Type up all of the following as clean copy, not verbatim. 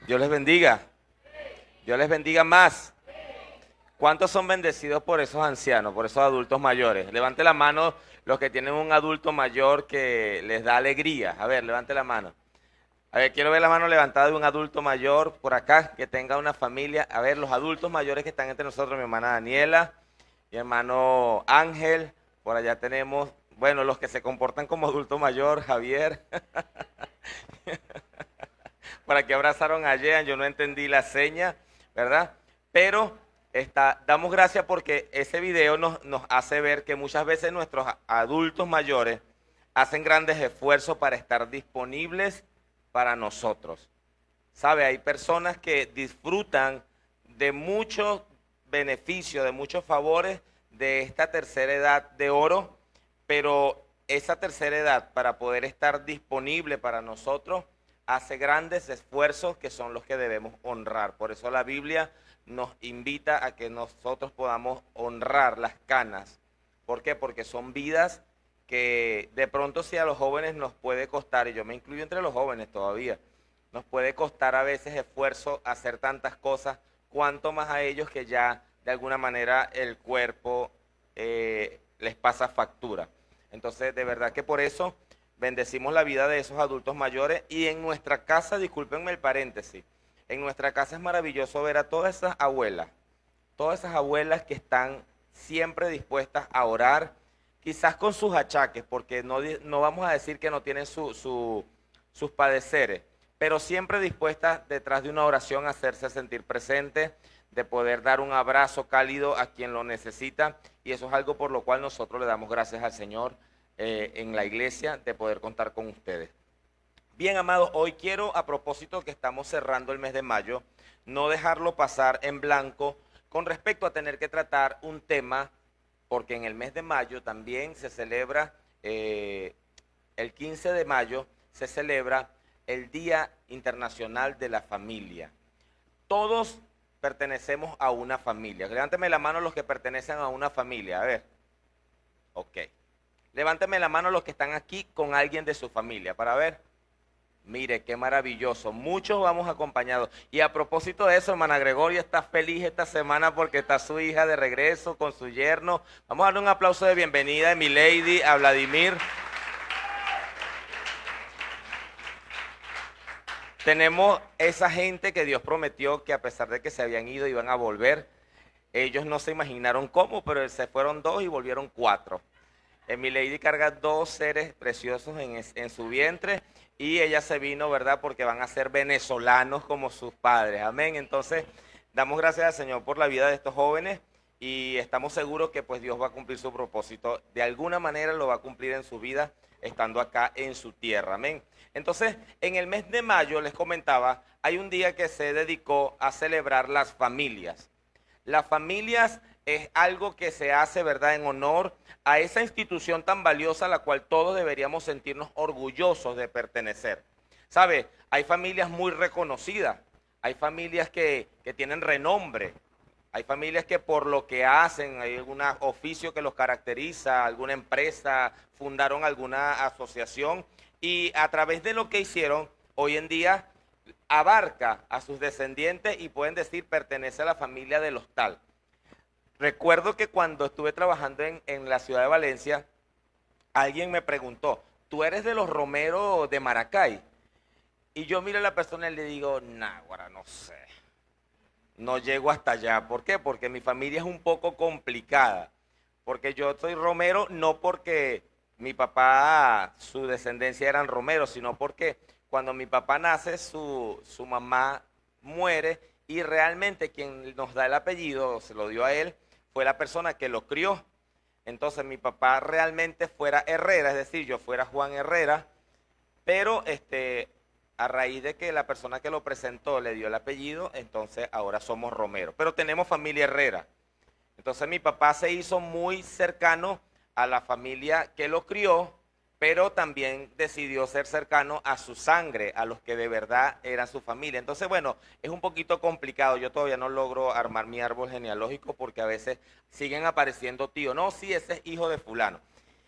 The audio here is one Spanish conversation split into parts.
Dios les bendiga. Dios les bendiga más. ¿Cuántos son bendecidos por esos ancianos, por esos adultos mayores? Levante la mano los que tienen un adulto mayor que les da alegría. A ver, levante la mano. A ver, quiero ver la mano levantada de un adulto mayor por acá que tenga una familia. A ver, los adultos mayores que están entre nosotros, mi hermana Daniela, mi hermano Ángel. Por allá tenemos, bueno, los que se comportan como adulto mayor, Javier. Por aquí abrazaron a Jean, yo no entendí la seña, ¿verdad? Pero damos gracias porque ese video nos hace ver que muchas veces nuestros adultos mayores hacen grandes esfuerzos para estar disponibles para nosotros. ¿Sabe? Hay personas que disfrutan de muchos beneficios, de muchos favores de esta tercera edad de oro, pero esa tercera edad para poder estar disponible para nosotros hace grandes esfuerzos que son los que debemos honrar. Por eso la Biblia nos invita a que nosotros podamos honrar las canas. ¿Por qué? Porque son vidas que de pronto si a los jóvenes nos puede costar, y yo me incluyo entre los jóvenes todavía, nos puede costar a veces esfuerzo hacer tantas cosas, cuanto más a ellos que ya de alguna manera el cuerpo les pasa factura. Entonces, de verdad que por eso bendecimos la vida de esos adultos mayores y en nuestra casa, discúlpenme el paréntesis, en nuestra casa es maravilloso ver a todas esas abuelas que están siempre dispuestas a orar, quizás con sus achaques, porque no vamos a decir que no tienen sus padeceres, pero siempre dispuestas detrás de una oración a hacerse sentir presente, de poder dar un abrazo cálido a quien lo necesita, y eso es algo por lo cual nosotros le damos gracias al Señor en la iglesia de poder contar con ustedes. Bien, amados, hoy quiero, a propósito que estamos cerrando el mes de mayo, no dejarlo pasar en blanco con respecto a tener que tratar un tema, porque en el mes de mayo también se celebra, el 15 de mayo, se celebra el Día Internacional de la Familia. Todos pertenecemos a una familia. Levánteme la mano los que pertenecen a una familia. A ver. Ok. Levánteme la mano los que están aquí con alguien de su familia para ver. Mire, qué maravilloso. Muchos vamos acompañados. Y a propósito de eso, hermana Gregoria está feliz esta semana porque está su hija de regreso con su yerno. Vamos a darle un aplauso de bienvenida a mi lady, a Vladimir. Tenemos esa gente que Dios prometió que a pesar de que se habían ido iban a volver. Ellos no se imaginaron cómo, pero se fueron 2 y volvieron 4. Mi lady carga 2 seres preciosos en su vientre y ella se vino, ¿verdad? Porque van a ser venezolanos como sus padres. Amén. Entonces, damos gracias al Señor por la vida de estos jóvenes y estamos seguros que pues Dios va a cumplir su propósito. De alguna manera lo va a cumplir en su vida estando acá en su tierra. Amén. Entonces, en el mes de mayo, les comentaba, hay un día que se dedicó a celebrar las familias. Las familias es algo que se hace, ¿verdad?, en honor a esa institución tan valiosa a la cual todos deberíamos sentirnos orgullosos de pertenecer. ¿Sabe? Hay familias muy reconocidas, hay familias que tienen renombre, hay familias que por lo que hacen, hay algún oficio que los caracteriza, alguna empresa, fundaron alguna asociación y a través de lo que hicieron, hoy en día abarca a sus descendientes y pueden decir pertenece a la familia de los tal. Recuerdo que cuando estuve trabajando en la ciudad de Valencia, alguien me preguntó, ¿tú eres de los Romero de Maracay? Y yo miro a la persona y le digo, nah, ahora no sé, no llego hasta allá. ¿Por qué? Porque mi familia es un poco complicada. Porque yo soy Romero no porque mi papá, su descendencia eran Romero, sino porque cuando mi papá nace, su mamá muere y realmente quien nos da el apellido, se lo dio a él, fue la persona que lo crió. Entonces mi papá realmente fuera Herrera, es decir, yo fuera Juan Herrera, pero a raíz de que la persona que lo presentó le dio el apellido, entonces ahora somos Romero. Pero tenemos familia Herrera. Entonces mi papá se hizo muy cercano a la familia que lo crió, pero también decidió ser cercano a su sangre, a los que de verdad eran su familia. Entonces, bueno, es un poquito complicado. Yo todavía no logro armar mi árbol genealógico porque a veces siguen apareciendo tíos. No, sí, ese es hijo de fulano.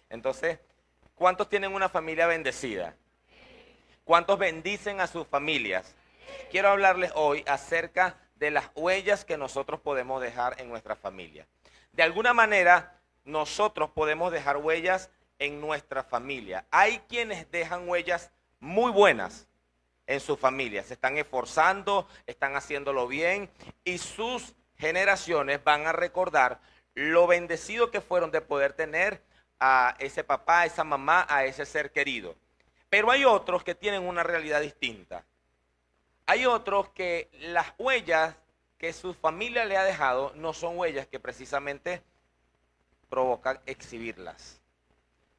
Entonces, ¿cuántos tienen una familia bendecida? ¿Cuántos bendicen a sus familias? quiero hablarles hoy acerca de las huellas que nosotros podemos dejar en nuestra familia. De alguna manera, nosotros podemos dejar huellas en nuestra familia. Hay quienes dejan huellas muy buenas en su familia, se están esforzando, están haciéndolo bien y sus generaciones van a recordar lo bendecido que fueron de poder tener a ese papá, a esa mamá, a ese ser querido. Pero hay otros que tienen una realidad distinta. Hay otros que las huellas que su familia le ha dejado no son huellas que precisamente provocan exhibirlas,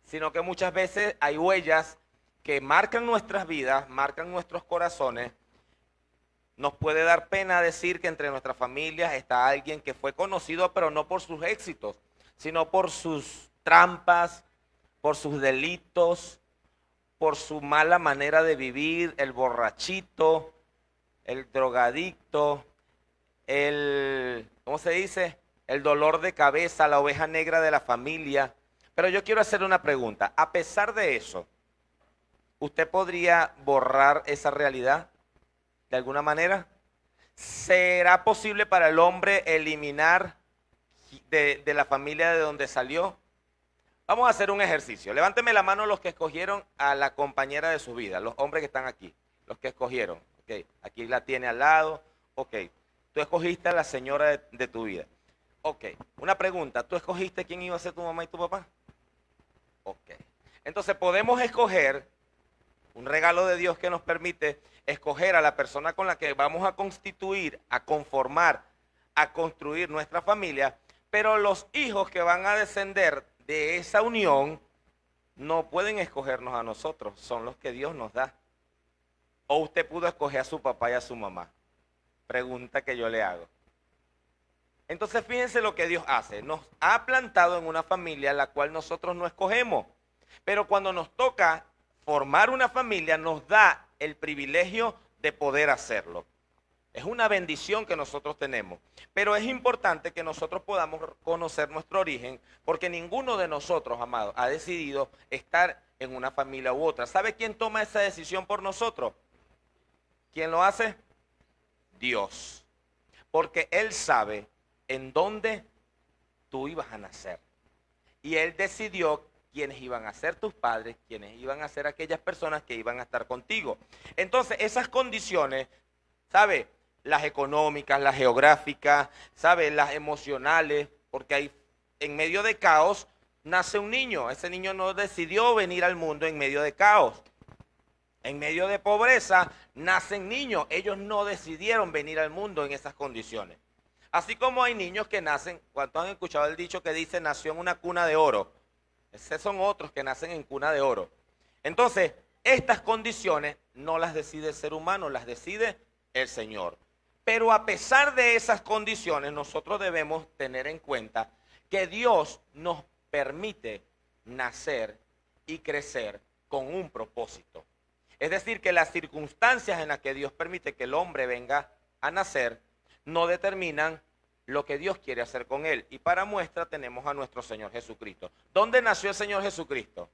sino que muchas veces hay huellas que marcan nuestras vidas, marcan nuestros corazones. Nos puede dar pena decir que entre nuestras familias está alguien que fue conocido, pero no por sus éxitos, sino por sus trampas, por sus delitos, por su mala manera de vivir, el borrachito, el drogadicto, ¿cómo se dice? El dolor de cabeza, la oveja negra de la familia. Pero yo quiero hacer una pregunta. A pesar de eso, ¿usted podría borrar esa realidad de alguna manera? ¿Será posible para el hombre eliminar de la familia de donde salió? Vamos a hacer un ejercicio. Levánteme la mano los que escogieron a la compañera de su vida, los hombres que están aquí, los que escogieron. Okay. Aquí la tiene al lado. Ok, tú escogiste a la señora de tu vida. Ok, una pregunta, ¿tú escogiste quién iba a ser tu mamá y tu papá? Ok, entonces podemos escoger un regalo de Dios que nos permite escoger a la persona con la que vamos a constituir, a conformar, a construir nuestra familia, pero los hijos que van a descender de esa unión no pueden escogernos a nosotros, son los que Dios nos da. ¿O usted pudo escoger a su papá y a su mamá? Pregunta que yo le hago. Entonces fíjense lo que Dios hace. Nos ha plantado en una familia la cual nosotros no escogemos. Pero cuando nos toca formar una familia, nos da el privilegio de poder hacerlo. Es una bendición que nosotros tenemos. Pero es importante que nosotros podamos conocer nuestro origen, porque ninguno de nosotros, amados, ha decidido estar en una familia u otra. ¿Sabe quién toma esa decisión por nosotros? ¿Quién lo hace? Dios. Porque Él sabe en dónde tú ibas a nacer. Y Él decidió quiénes iban a ser tus padres, quiénes iban a ser aquellas personas que iban a estar contigo. Entonces, esas condiciones, ¿sabe? Las económicas, las geográficas, ¿sabe? Las emocionales, porque hay, en medio de caos nace un niño. Ese niño no decidió venir al mundo en medio de caos. En medio de pobreza nacen niños. Ellos no decidieron venir al mundo en esas condiciones. Así como hay niños que nacen, ¿cuántos han escuchado el dicho que dice nació en una cuna de oro? Esos son otros que nacen en cuna de oro. Entonces, estas condiciones no las decide el ser humano, las decide el Señor. Pero a pesar de esas condiciones, nosotros debemos tener en cuenta que Dios nos permite nacer y crecer con un propósito. Es decir, que las circunstancias en las que Dios permite que el hombre venga a nacer no determinan lo que Dios quiere hacer con él. Y para muestra tenemos a nuestro Señor Jesucristo. ¿Dónde nació el Señor Jesucristo?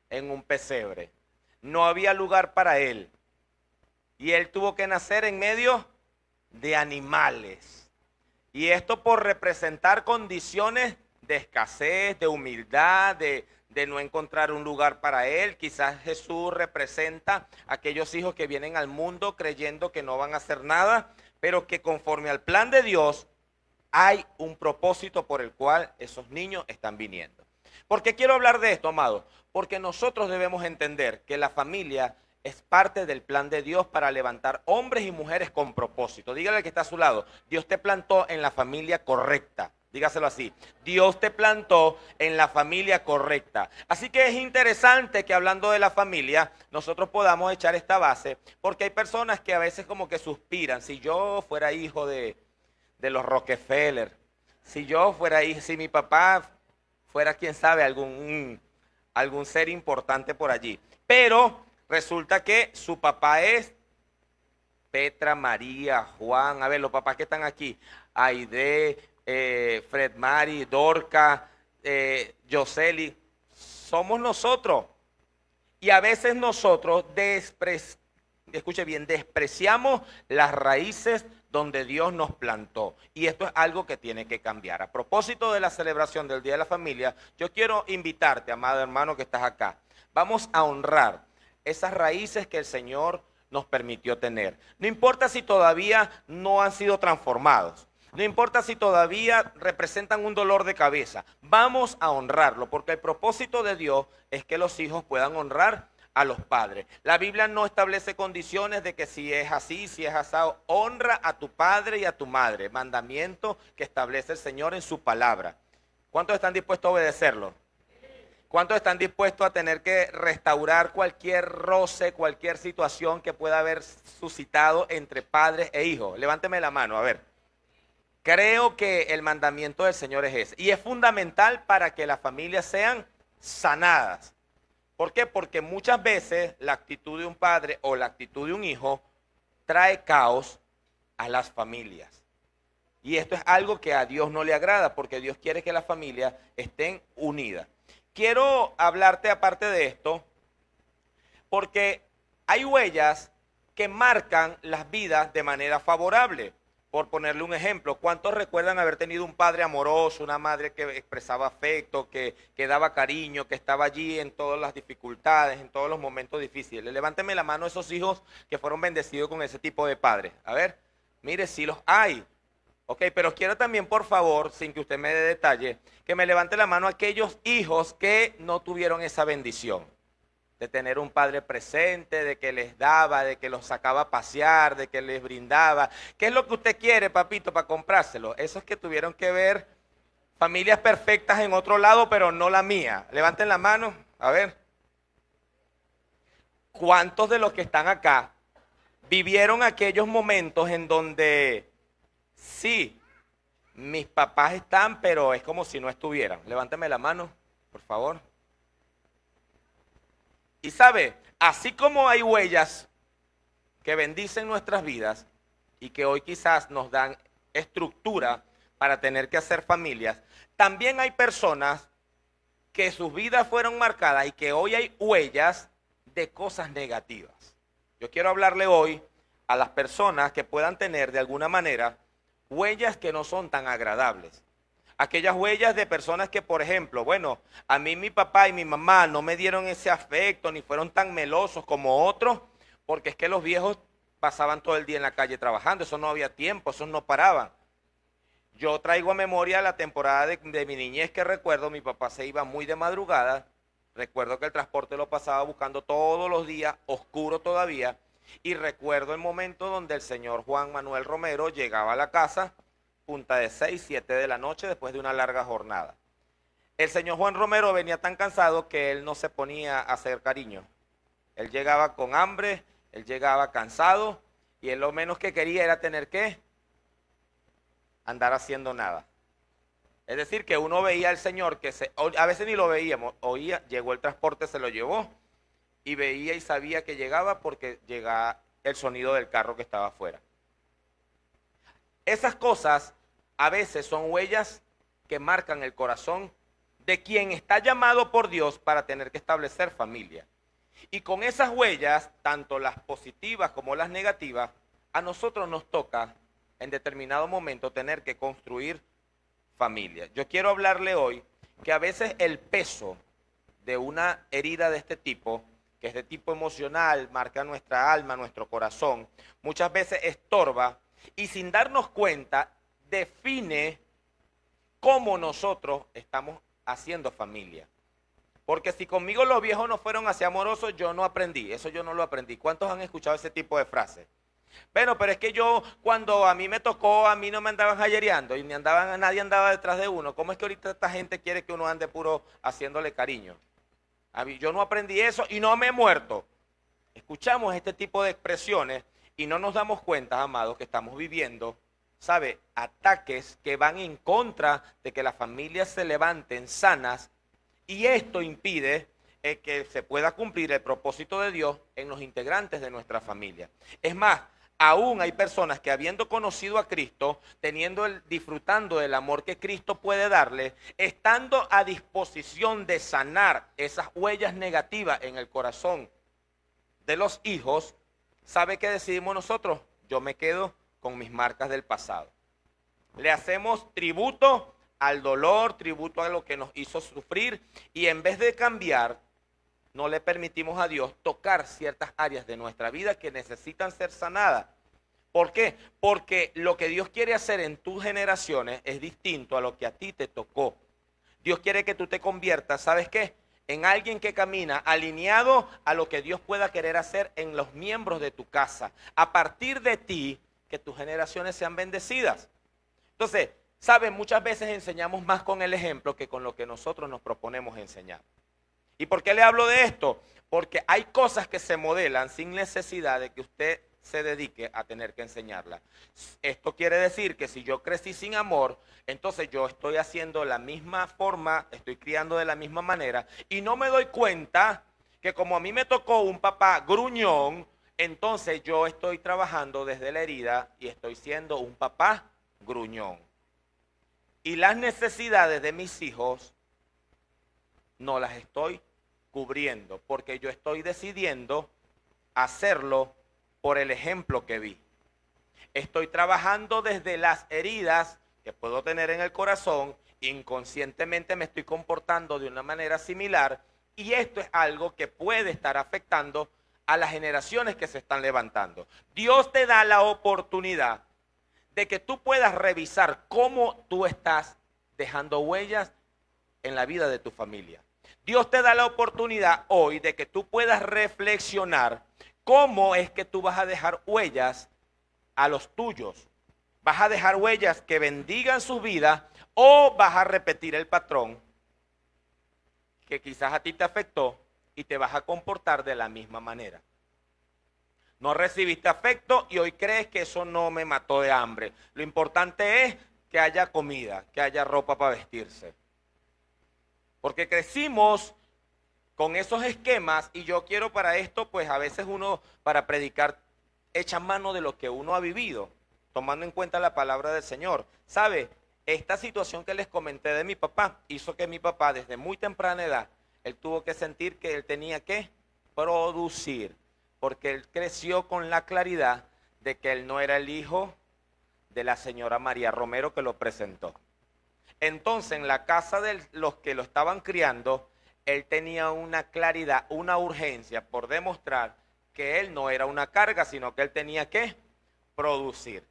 En un pesebre. No había lugar para él. Y él tuvo que nacer en medio de animales. Y esto por representar condiciones de escasez, de humildad, de no encontrar un lugar para él. Quizás Jesús representa a aquellos hijos que vienen al mundo creyendo que no van a hacer nada, pero que conforme al plan de Dios hay un propósito por el cual esos niños están viniendo. ¿Por qué quiero hablar de esto, amado? Porque nosotros debemos entender que la familia es parte del plan de Dios para levantar hombres y mujeres con propósito. Dígale al que está a su lado, Dios te plantó en la familia correcta. Dígaselo así, Dios te plantó en la familia correcta. Así que es interesante que hablando de la familia, nosotros podamos echar esta base, porque hay personas que a veces como que suspiran, si yo fuera hijo de los Rockefeller, si yo fuera hijo, si mi papá fuera, quién sabe, algún ser importante por allí. Pero resulta que su papá es Petra, María, Juan, a ver, los papás que están aquí, Aide, Fred Mari, Dorca, Yoseli, somos nosotros. Y a veces nosotros escuche bien, despreciamos las raíces donde Dios nos plantó. Y esto es algo que tiene que cambiar. A propósito de la celebración del Día de la Familia, yo quiero invitarte, amado hermano que estás acá. Vamos a honrar esas raíces que el Señor nos permitió tener. No importa si todavía no han sido transformados. No importa si todavía representan un dolor de cabeza. Vamos a honrarlo, porque el propósito de Dios es que los hijos puedan honrar a los padres. La Biblia no establece condiciones de que si es así, si es asado. Honra a tu padre y a tu madre. Mandamiento que establece el Señor en su palabra. ¿Cuántos están dispuestos a obedecerlo? ¿Cuántos están dispuestos a tener que restaurar cualquier roce, cualquier situación que pueda haber suscitado entre padres e hijos? Levánteme la mano, a ver. Creo que el mandamiento del Señor es ese. Y es fundamental para que las familias sean sanadas. ¿Por qué? Porque muchas veces la actitud de un padre o la actitud de un hijo trae caos a las familias. Y esto es algo que a Dios no le agrada, porque Dios quiere que las familias estén unidas. Quiero hablarte aparte de esto, porque hay huellas que marcan las vidas de manera favorable. Por ponerle un ejemplo, ¿cuántos recuerdan haber tenido un padre amoroso, una madre que expresaba afecto, que daba cariño, que estaba allí en todas las dificultades, en todos los momentos difíciles? Levánteme la mano esos hijos que fueron bendecidos con ese tipo de padres. A ver, mire, sí los hay. Ok, pero quiero también, por favor, sin que usted me dé detalle, que me levante la mano aquellos hijos que no tuvieron esa bendición de tener un padre presente, de que les daba, de que los sacaba a pasear, de que les brindaba. ¿Qué es lo que usted quiere, papito, para comprárselo? Esos que tuvieron que ver familias perfectas en otro lado, pero no la mía. Levanten la mano, a ver. ¿Cuántos de los que están acá vivieron aquellos momentos en donde sí, mis papás están, pero es como si no estuvieran? Levánteme la mano, por favor. Y sabe, así como hay huellas que bendicen nuestras vidas y que hoy quizás nos dan estructura para tener que hacer familias, también hay personas que sus vidas fueron marcadas y que hoy hay huellas de cosas negativas. Yo quiero hablarle hoy a las personas que puedan tener de alguna manera huellas que no son tan agradables. Aquellas huellas de personas que, por ejemplo, bueno, a mí mi papá y mi mamá no me dieron ese afecto, ni fueron tan melosos como otros, porque es que los viejos pasaban todo el día en la calle trabajando, eso no había tiempo, eso no paraban. Yo traigo a memoria la temporada de mi niñez que recuerdo, mi papá se iba muy de madrugada, recuerdo que el transporte lo pasaba buscando todos los días, oscuro todavía, y recuerdo el momento donde el señor Juan Manuel Romero llegaba a la casa, punta de 6, 7 de la noche después de una larga jornada. El señor Juan Romero venía tan cansado que él no se ponía a hacer cariño. Él llegaba con hambre, él llegaba cansado y él lo menos que quería era tener que andar haciendo nada. Es decir, que uno veía al señor que a veces ni lo veíamos, oía, llegó el transporte, se lo llevó y veía y sabía que llegaba porque llegaba el sonido del carro que estaba afuera. Esas cosas a veces son huellas que marcan el corazón de quien está llamado por Dios para tener que establecer familia. Y con esas huellas, tanto las positivas como las negativas, a nosotros nos toca en determinado momento tener que construir familia. Yo quiero hablarle hoy que a veces el peso de una herida de este tipo, que es de tipo emocional, marca nuestra alma, nuestro corazón, muchas veces estorba y sin darnos cuenta define cómo nosotros estamos haciendo familia. Porque si conmigo los viejos no fueron así amorosos, yo no aprendí, eso yo no lo aprendí. ¿Cuántos han escuchado ese tipo de frases? Bueno, pero es que yo cuando a mí me tocó, a mí no me andaban jayereando y nadie andaba detrás de uno. ¿Cómo es que ahorita esta gente quiere que uno ande puro haciéndole cariño? A mí, yo no aprendí eso y no me he muerto. Escuchamos este tipo de expresiones y no nos damos cuenta, amados, que estamos viviendo, ¿sabe? Ataques que van en contra de que las familias se levanten sanas y esto impide que se pueda cumplir el propósito de Dios en los integrantes de nuestra familia. Es más, aún hay personas que habiendo conocido a Cristo, disfrutando del amor que Cristo puede darle, estando a disposición de sanar esas huellas negativas en el corazón de los hijos, ¿Sabe qué decidimos nosotros? Yo me quedo con mis marcas del pasado. Le hacemos tributo al dolor, tributo a lo que nos hizo sufrir, y en vez de cambiar, no le permitimos a Dios tocar ciertas áreas de nuestra vida que necesitan ser sanadas. ¿Por qué? Porque lo que Dios quiere hacer en tus generaciones es distinto a lo que a ti te tocó. Dios quiere que tú te conviertas, ¿sabes qué? En alguien que camina alineado a lo que Dios pueda querer hacer en los miembros de tu casa. A partir de ti, que tus generaciones sean bendecidas. Entonces, ¿saben? Muchas veces enseñamos más con el ejemplo que con lo que nosotros nos proponemos enseñar. ¿Y por qué le hablo de esto? Porque hay cosas que se modelan sin necesidad de que usted se dedique a tener que enseñarla. Esto quiere decir que si yo crecí sin amor, entonces yo estoy haciendo la misma forma, estoy criando de la misma manera y no me doy cuenta que como a mí me tocó un papá gruñón, entonces yo estoy trabajando desde la herida y estoy siendo un papá gruñón. Y las necesidades de mis hijos no las estoy cubriendo porque yo estoy decidiendo hacerlo por el ejemplo que vi. Estoy trabajando desde las heridas que puedo tener en el corazón, inconscientemente me estoy comportando de una manera similar y esto es algo que puede estar afectando a las generaciones que se están levantando. Dios te da la oportunidad de que tú puedas revisar cómo tú estás dejando huellas en la vida de tu familia. Dios te da la oportunidad hoy de que tú puedas reflexionar cómo es que tú vas a dejar huellas a los tuyos. ¿Vas a dejar huellas que bendigan su vida o vas a repetir el patrón que quizás a ti te afectó y te vas a comportar de la misma manera? No recibiste afecto y hoy crees que eso no me mató de hambre. Lo importante es que haya comida, que haya ropa para vestirse. Porque crecimos con esos esquemas y yo quiero para esto, pues a veces uno para predicar echa mano de lo que uno ha vivido, tomando en cuenta la palabra del Señor. ¿Sabe? Esta situación que les comenté de mi papá hizo que mi papá desde muy temprana edad, él tuvo que sentir que él tenía que producir, porque él creció con la claridad de que él no era el hijo de la señora María Romero que lo presentó. Entonces, en la casa de los que lo estaban criando, él tenía una claridad, una urgencia por demostrar que él no era una carga, sino que él tenía que producir.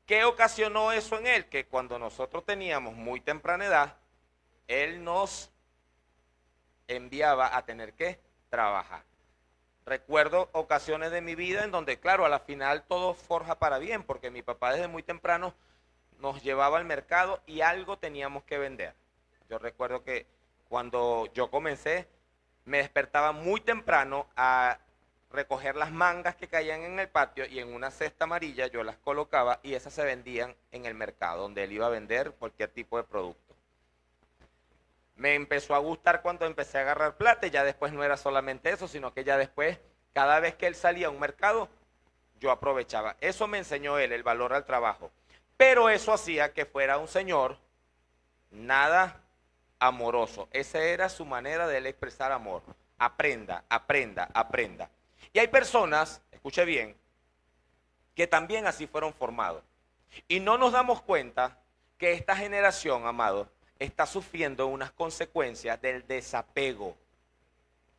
¿Qué ocasionó eso en él? Que cuando nosotros teníamos muy temprana edad, él nos enviaba a tener que trabajar. Recuerdo ocasiones de mi vida en donde, claro, a la final todo forja para bien, porque mi papá desde muy temprano nos llevaba al mercado y algo teníamos que vender. Yo recuerdo que cuando yo comencé, me despertaba muy temprano a recoger las mangas que caían en el patio y en una cesta amarilla yo las colocaba y esas se vendían en el mercado, donde él iba a vender cualquier tipo de producto. Me empezó a gustar cuando empecé a agarrar plata y ya después no era solamente eso, sino que ya después, cada vez que él salía a un mercado, yo aprovechaba. Eso me enseñó él, el valor al trabajo. Pero eso hacía que fuera un señor nada amoroso. Esa era su manera de él expresar amor. Aprenda, aprenda, aprenda. Y hay personas, escuche bien, que también así fueron formados. Y no nos damos cuenta que esta generación, amado, está sufriendo unas consecuencias del desapego.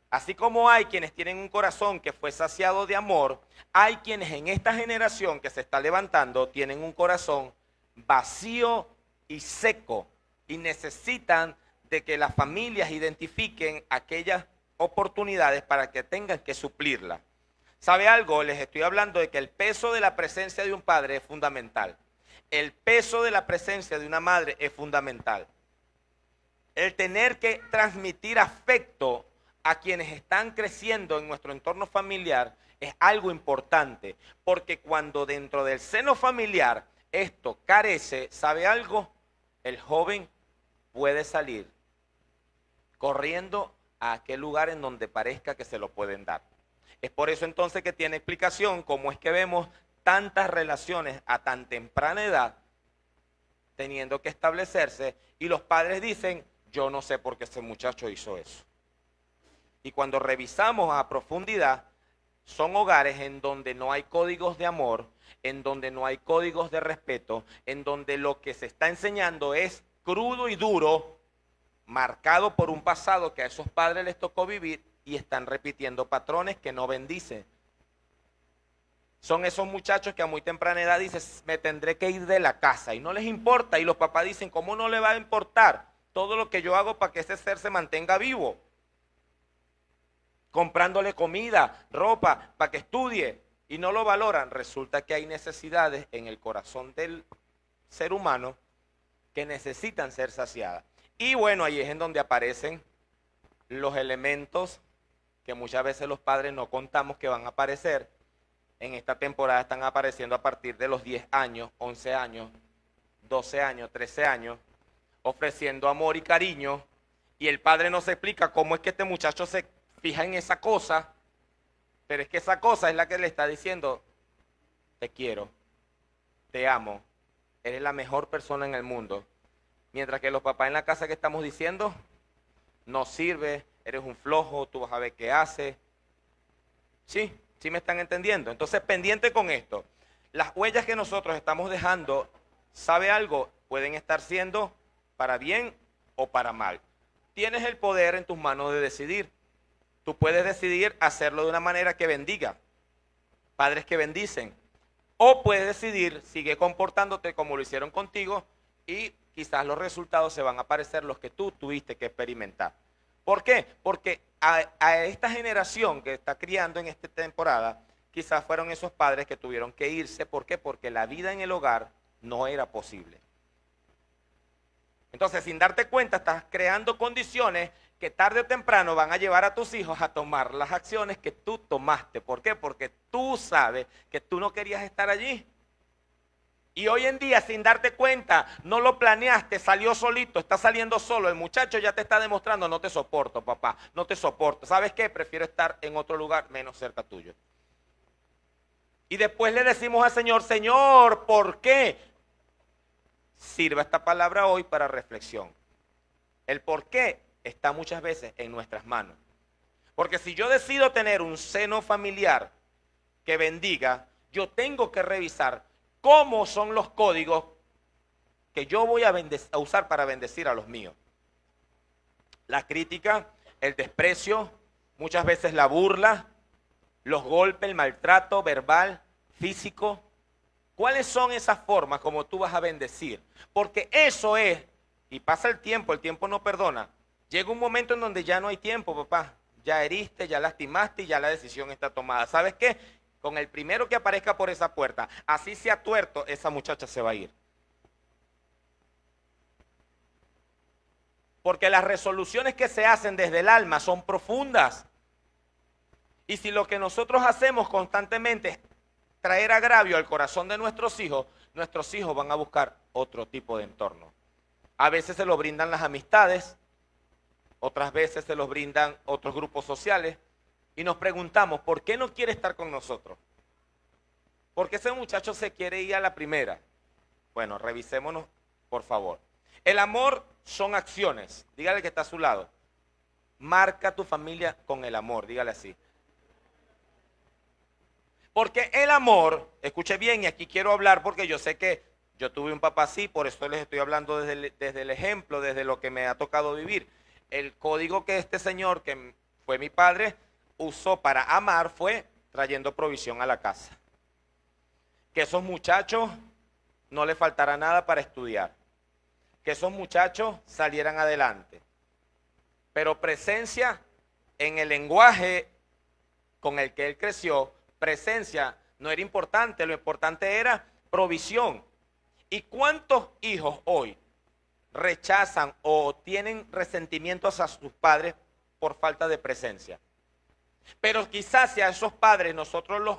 Así como hay quienes tienen un corazón que fue saciado de amor, hay quienes en esta generación que se está levantando tienen un corazón vacío y seco y necesitan de que las familias identifiquen aquellas oportunidades para que tengan que suplirlas. ¿Sabe algo? Les estoy hablando de que el peso de la presencia de un padre es fundamental. El peso de la presencia de una madre es fundamental. El tener que transmitir afecto a quienes están creciendo en nuestro entorno familiar es algo importante, porque cuando dentro del seno familiar esto carece, ¿sabe algo? El joven puede salir corriendo a aquel lugar en donde parezca que se lo pueden dar. Es por eso entonces que tiene explicación cómo es que vemos tantas relaciones a tan temprana edad teniendo que establecerse y los padres dicen, yo no sé por qué ese muchacho hizo eso. Y cuando revisamos a profundidad, son hogares en donde no hay códigos de amor, en donde no hay códigos de respeto, en donde lo que se está enseñando es crudo y duro, marcado por un pasado que a esos padres les tocó vivir y están repitiendo patrones que no bendicen. Son esos muchachos que a muy temprana edad dicen, me tendré que ir de la casa y no les importa. Y los papás dicen, ¿cómo no le va a importar todo lo que yo hago para que ese ser se mantenga vivo? Comprándole comida, ropa, para que estudie y no lo valoran. Resulta que hay necesidades en el corazón del ser humano que necesitan ser saciadas. Y bueno, ahí es en donde aparecen los elementos que muchas veces los padres no contamos que van a aparecer. En esta temporada están apareciendo a partir de los 10 años, 11 años, 12 años, 13 años, ofreciendo amor y cariño, y el padre no se explica cómo es que este muchacho se fija en esa cosa, pero es que esa cosa es la que le está diciendo, te quiero, te amo, eres la mejor persona en el mundo. Mientras que los papás en la casa que estamos diciendo, no sirve, eres un flojo, tú vas a ver qué haces. Sí, sí me están entendiendo. Entonces, pendiente con esto. Las huellas que nosotros estamos dejando, ¿sabe algo? Pueden estar siendo para bien o para mal. Tienes el poder en tus manos de decidir. Tú puedes decidir hacerlo de una manera que bendiga. Padres que bendicen. O puedes decidir, sigue comportándote como lo hicieron contigo y quizás los resultados se van a parecer los que tú tuviste que experimentar. ¿Por qué? Porque a esta generación que está criando en esta temporada, quizás fueron esos padres que tuvieron que irse. ¿Por qué? Porque la vida en el hogar no era posible. Entonces, sin darte cuenta, estás creando condiciones que tarde o temprano van a llevar a tus hijos a tomar las acciones que tú tomaste. ¿Por qué? Porque tú sabes que tú no querías estar allí. Y hoy en día, sin darte cuenta, no lo planeaste, salió solito, está saliendo solo. El muchacho ya te está demostrando, no te soporto, papá, no te soporto. ¿Sabes qué? Prefiero estar en otro lugar menos cerca tuyo. Y después le decimos al Señor, Señor, ¿por qué? Sirva esta palabra hoy para reflexión. El por qué está muchas veces en nuestras manos. Porque si yo decido tener un seno familiar que bendiga, yo tengo que revisar cómo son los códigos que yo voy a usar para bendecir a los míos. La crítica, el desprecio, muchas veces la burla, los golpes, el maltrato verbal, físico. ¿Cuáles son esas formas como tú vas a bendecir? Porque eso es, y pasa el tiempo no perdona. Llega un momento en donde ya no hay tiempo, papá. Ya heriste, ya lastimaste y ya la decisión está tomada. ¿Sabes qué? Con el primero que aparezca por esa puerta, así sea tuerto, esa muchacha se va a ir. Porque las resoluciones que se hacen desde el alma son profundas. Y si lo que nosotros hacemos constantemente es traer agravio al corazón de nuestros hijos van a buscar otro tipo de entorno. A veces se lo brindan las amistades, otras veces se los brindan otros grupos sociales. Y nos preguntamos, ¿por qué no quiere estar con nosotros? ¿Por qué ese muchacho se quiere ir a la primera? Bueno, revisémonos, por favor. El amor son acciones. Dígale que está a su lado. Marca tu familia con el amor, dígale así. Porque el amor, escuche bien, y aquí quiero hablar porque yo sé que yo tuve un papá así, por eso les estoy hablando desde el ejemplo, desde lo que me ha tocado vivir. El código que este señor, que fue mi padre, usó para amar fue trayendo provisión a la casa. Que esos muchachos no les faltara nada para estudiar. Que esos muchachos salieran adelante. Pero presencia en el lenguaje con el que él creció, presencia no era importante, lo importante era provisión. ¿Y cuántos hijos hoy rechazan o tienen resentimientos a sus padres por falta de presencia? Pero quizás si a esos padres nosotros los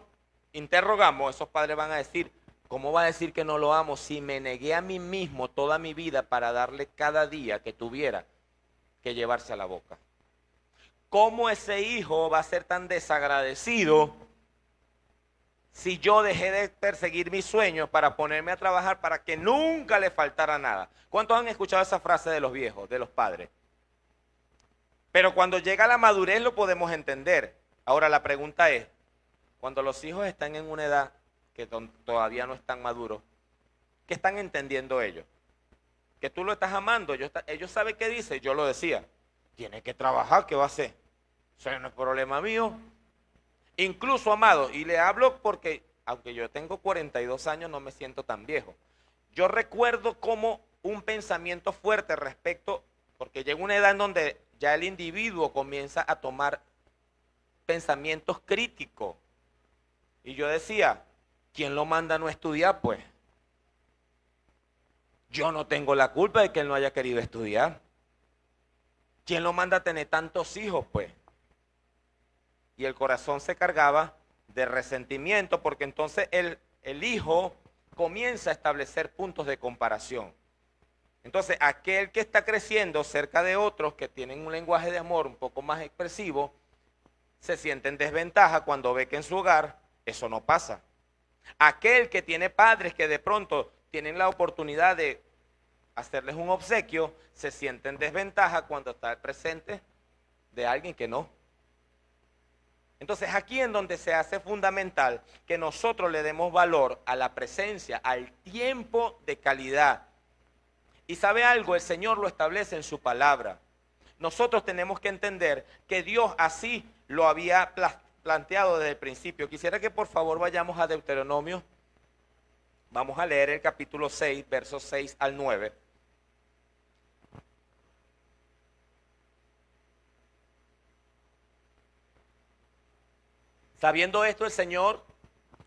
interrogamos, esos padres van a decir, ¿cómo va a decir que no lo amo si me negué a mí mismo toda mi vida para darle cada día que tuviera que llevarse a la boca? ¿Cómo ese hijo va a ser tan desagradecido si yo dejé de perseguir mis sueños para ponerme a trabajar para que nunca le faltara nada? ¿Cuántos han escuchado esa frase de los viejos, de los padres? Pero cuando llega la madurez lo podemos entender. Ahora la pregunta es, cuando los hijos están en una edad que todavía no están maduros, ¿qué están entendiendo ellos? Que tú lo estás amando, ellos saben qué dice, yo lo decía, tiene que trabajar, ¿qué va a hacer? Eso no es problema mío. Incluso, amado, y le hablo porque, aunque yo tengo 42 años, no me siento tan viejo. Yo recuerdo como un pensamiento fuerte respecto, porque llega una edad en donde ya el individuo comienza a tomar pensamientos críticos. Y yo decía, ¿quién lo manda a no estudiar, pues? Yo no tengo la culpa de que él no haya querido estudiar. ¿Quién lo manda a tener tantos hijos, pues? Y el corazón se cargaba de resentimiento porque entonces el hijo comienza a establecer puntos de comparación. Entonces, aquel que está creciendo cerca de otros que tienen un lenguaje de amor un poco más expresivo, se siente en desventaja cuando ve que en su hogar eso no pasa. Aquel que tiene padres que de pronto tienen la oportunidad de hacerles un obsequio, se siente en desventaja cuando está presente de alguien que no. Entonces aquí en donde se hace fundamental que nosotros le demos valor a la presencia, al tiempo de calidad. Y sabe algo, el Señor lo establece en su palabra. Nosotros tenemos que entender que Dios así lo había planteado desde el principio. Quisiera que por favor vayamos a Deuteronomio. Vamos a leer el capítulo 6, versos 6 al 9. Sabiendo esto el Señor,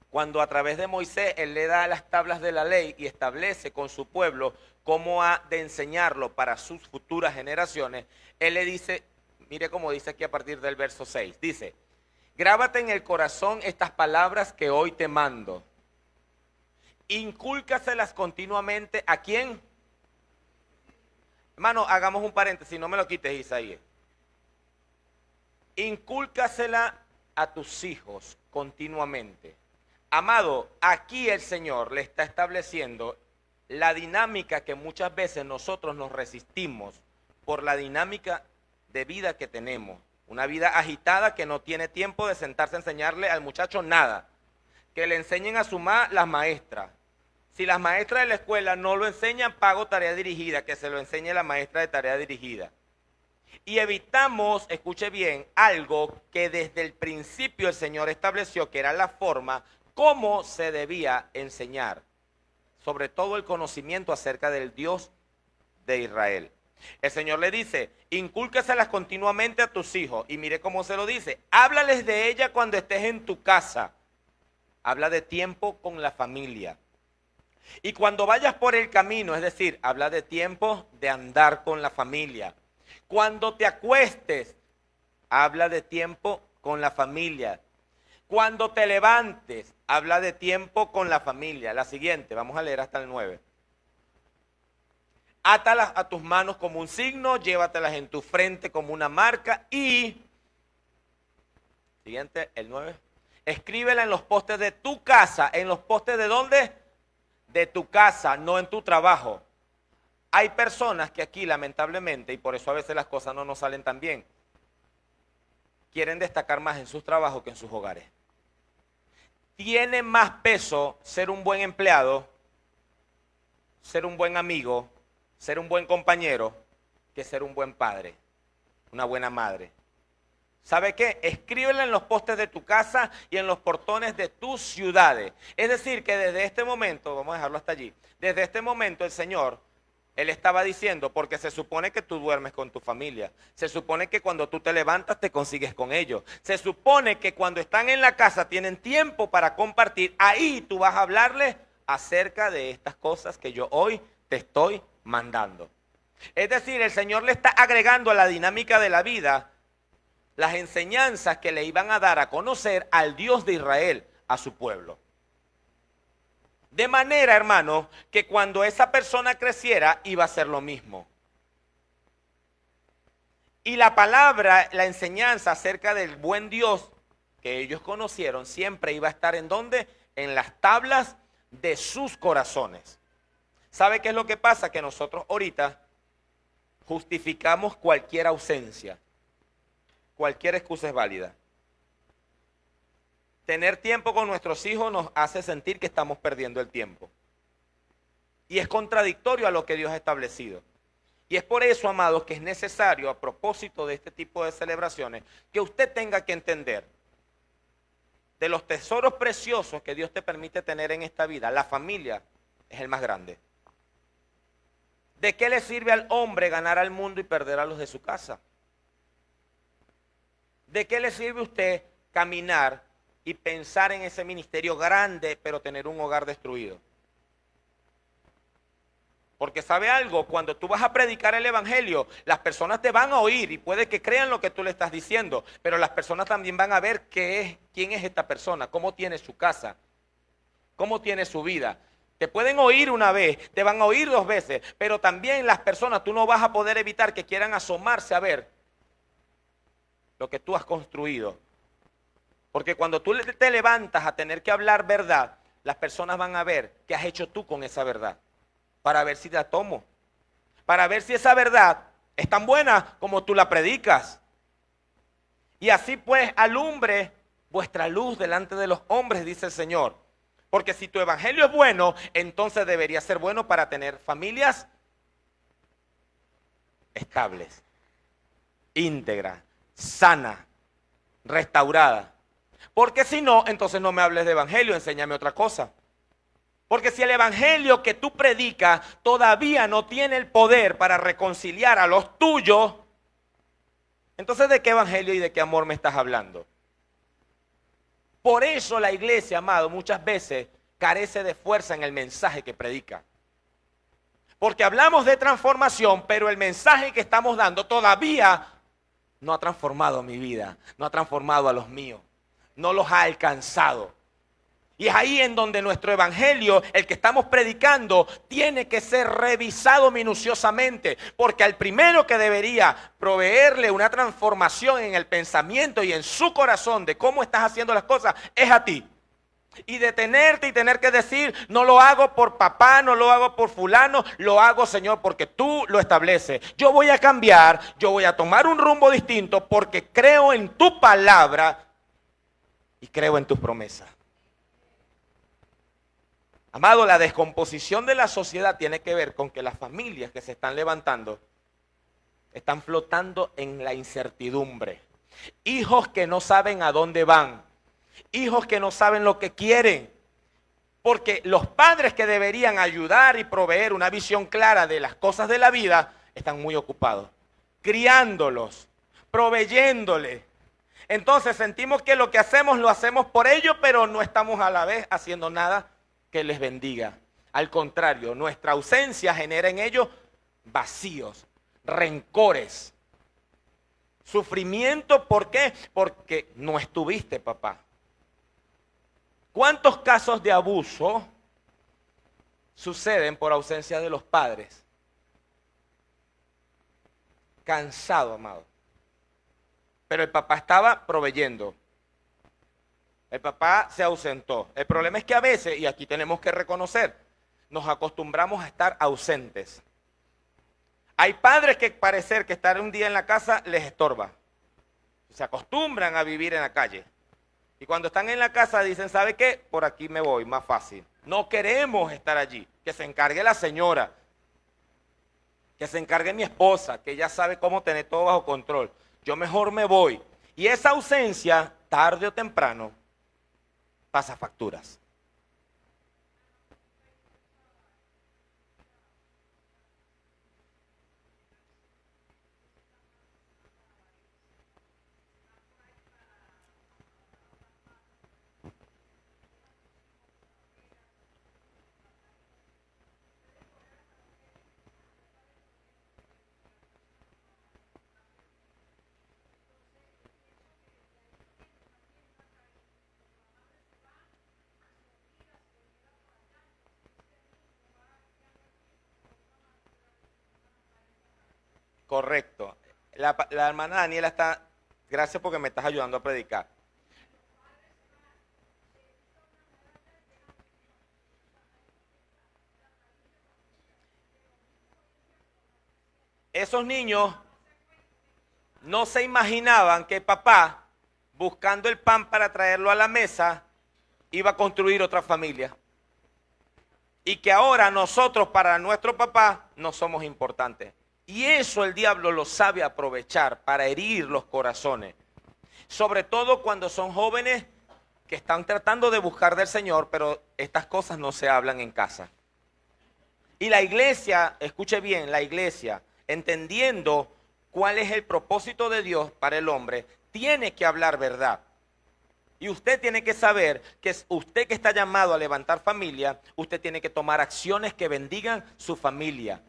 cuando a través de Moisés Él le da las tablas de la ley y establece con su pueblo cómo ha de enseñarlo para sus futuras generaciones, Él le dice, mire cómo dice aquí a partir del verso 6, dice, grábate en el corazón estas palabras que hoy te mando, incúlcaselas continuamente, ¿a quién? Hermano, hagamos un paréntesis, no me lo quites, Isaías. Incúlcasela a tus hijos continuamente. Amado, aquí el Señor le está estableciendo la dinámica que muchas veces nosotros nos resistimos por la dinámica de vida que tenemos. Una vida agitada que no tiene tiempo de sentarse a enseñarle al muchacho nada. Que le enseñen a sumar las maestras. Si las maestras de la escuela no lo enseñan, pago tarea dirigida, que se lo enseñe la maestra de tarea dirigida. Y evitamos, escuche bien, algo que desde el principio el Señor estableció, que era la forma cómo se debía enseñar, sobre todo el conocimiento acerca del Dios de Israel. El Señor le dice, incúlcaselas continuamente a tus hijos, y mire cómo se lo dice, háblales de ella cuando estés en tu casa, habla de tiempo con la familia. Y cuando vayas por el camino, es decir, habla de tiempo de andar con la familia. Cuando te acuestes, habla de tiempo con la familia. Cuando te levantes, habla de tiempo con la familia. La siguiente, vamos a leer hasta el 9. Átalas a tus manos como un signo, llévatelas en tu frente como una marca y, siguiente, el 9. Escríbela en los postes de tu casa. ¿En los postes de dónde? De tu casa, no en tu trabajo. Hay personas que aquí lamentablemente, y por eso a veces las cosas no nos salen tan bien, quieren destacar más en sus trabajos que en sus hogares. Tiene más peso ser un buen empleado, ser un buen amigo, ser un buen compañero, que ser un buen padre, una buena madre. ¿Sabe qué? Escríbela en los postes de tu casa y en los portones de tus ciudades. Es decir, que desde este momento, vamos a dejarlo hasta allí, desde este momento el Señor, Él estaba diciendo, porque se supone que tú duermes con tu familia, se supone que cuando tú te levantas te consigues con ellos, se supone que cuando están en la casa tienen tiempo para compartir, ahí tú vas a hablarles acerca de estas cosas que yo hoy te estoy mandando. Es decir, el Señor le está agregando a la dinámica de la vida las enseñanzas que le iban a dar a conocer al Dios de Israel, a su pueblo. De manera, hermano, que cuando esa persona creciera iba a ser lo mismo. Y la palabra, la enseñanza acerca del buen Dios que ellos conocieron siempre iba a estar ¿en dónde? En las tablas de sus corazones. ¿Sabe qué es lo que pasa? Que nosotros ahorita justificamos cualquier ausencia. Cualquier excusa es válida. Tener tiempo con nuestros hijos nos hace sentir que estamos perdiendo el tiempo. Y es contradictorio a lo que Dios ha establecido. Y es por eso, amados, que es necesario, a propósito de este tipo de celebraciones, que usted tenga que entender de los tesoros preciosos que Dios te permite tener en esta vida. La familia es el más grande. ¿De qué le sirve al hombre ganar al mundo y perder a los de su casa? ¿De qué le sirve a usted caminar y pensar en ese ministerio grande, pero tener un hogar destruido? Porque sabe algo, cuando tú vas a predicar el evangelio, las personas te van a oír y puede que crean lo que tú le estás diciendo, pero las personas también van a ver quién es esta persona, cómo tiene su casa, cómo tiene su vida. Te pueden oír una vez, te van a oír 2 veces, pero también las personas, tú no vas a poder evitar que quieran asomarse a ver lo que tú has construido. Porque cuando tú te levantas a tener que hablar verdad, las personas van a ver qué has hecho tú con esa verdad, para ver si la tomo, para ver si esa verdad es tan buena como tú la predicas. Y así pues alumbre vuestra luz delante de los hombres, dice el Señor. Porque si tu evangelio es bueno, entonces debería ser bueno para tener familias estables, íntegras, sanas, restauradas. Porque si no, entonces no me hables de evangelio, enséñame otra cosa. Porque si el evangelio que tú predicas todavía no tiene el poder para reconciliar a los tuyos, entonces ¿de qué evangelio y de qué amor me estás hablando? Por eso la iglesia, amado, muchas veces carece de fuerza en el mensaje que predica. Porque hablamos de transformación, pero el mensaje que estamos dando todavía no ha transformado mi vida, no ha transformado a los míos, no los ha alcanzado. Y es ahí en donde nuestro evangelio, el que estamos predicando, tiene que ser revisado minuciosamente. Porque al primero que debería proveerle una transformación en el pensamiento y en su corazón de cómo estás haciendo las cosas, es a ti. Y detenerte y tener que decir, no lo hago por papá, no lo hago por fulano, lo hago, Señor, porque tú lo estableces. Yo voy a cambiar, yo voy a tomar un rumbo distinto porque creo en tu palabra y creo en tus promesas. Amado, la descomposición de la sociedad tiene que ver con que las familias que se están levantando están flotando en la incertidumbre. Hijos que no saben a dónde van. Hijos que no saben lo que quieren. Porque los padres que deberían ayudar y proveer una visión clara de las cosas de la vida están muy ocupados. Criándolos, proveyéndoles. Entonces sentimos que lo que hacemos lo hacemos por ellos, pero no estamos a la vez haciendo nada que les bendiga. Al contrario, nuestra ausencia genera en ellos vacíos, rencores, sufrimiento. ¿Por qué? Porque no estuviste, papá. ¿Cuántos casos de abuso suceden por ausencia de los padres? Cansado, amado. Pero el papá estaba proveyendo. El papá se ausentó. El problema es que a veces, y aquí tenemos que reconocer, nos acostumbramos a estar ausentes. Hay padres que parecer que estar un día en la casa les estorba. Se acostumbran a vivir en la calle. Y cuando están en la casa dicen, ¿sabe qué? Por aquí me voy, más fácil. No queremos estar allí. Que se encargue la señora. Que se encargue mi esposa, que ella sabe cómo tener todo bajo control. Yo mejor me voy. Y esa ausencia, tarde o temprano, pasa facturas. Correcto. La hermana Daniela está, gracias porque me estás ayudando a predicar. Esos niños no se imaginaban que papá buscando el pan para traerlo a la mesa, iba a construir otra familia. Y que ahora nosotros para nuestro papá no somos importantes. Y eso el diablo lo sabe aprovechar para herir los corazones. Sobre todo cuando son jóvenes que están tratando de buscar del Señor, pero estas cosas no se hablan en casa. Y la iglesia, escuche bien, la iglesia, entendiendo cuál es el propósito de Dios para el hombre, tiene que hablar verdad. Y usted tiene que saber que usted que está llamado a levantar familia, usted tiene que tomar acciones que bendigan su familia.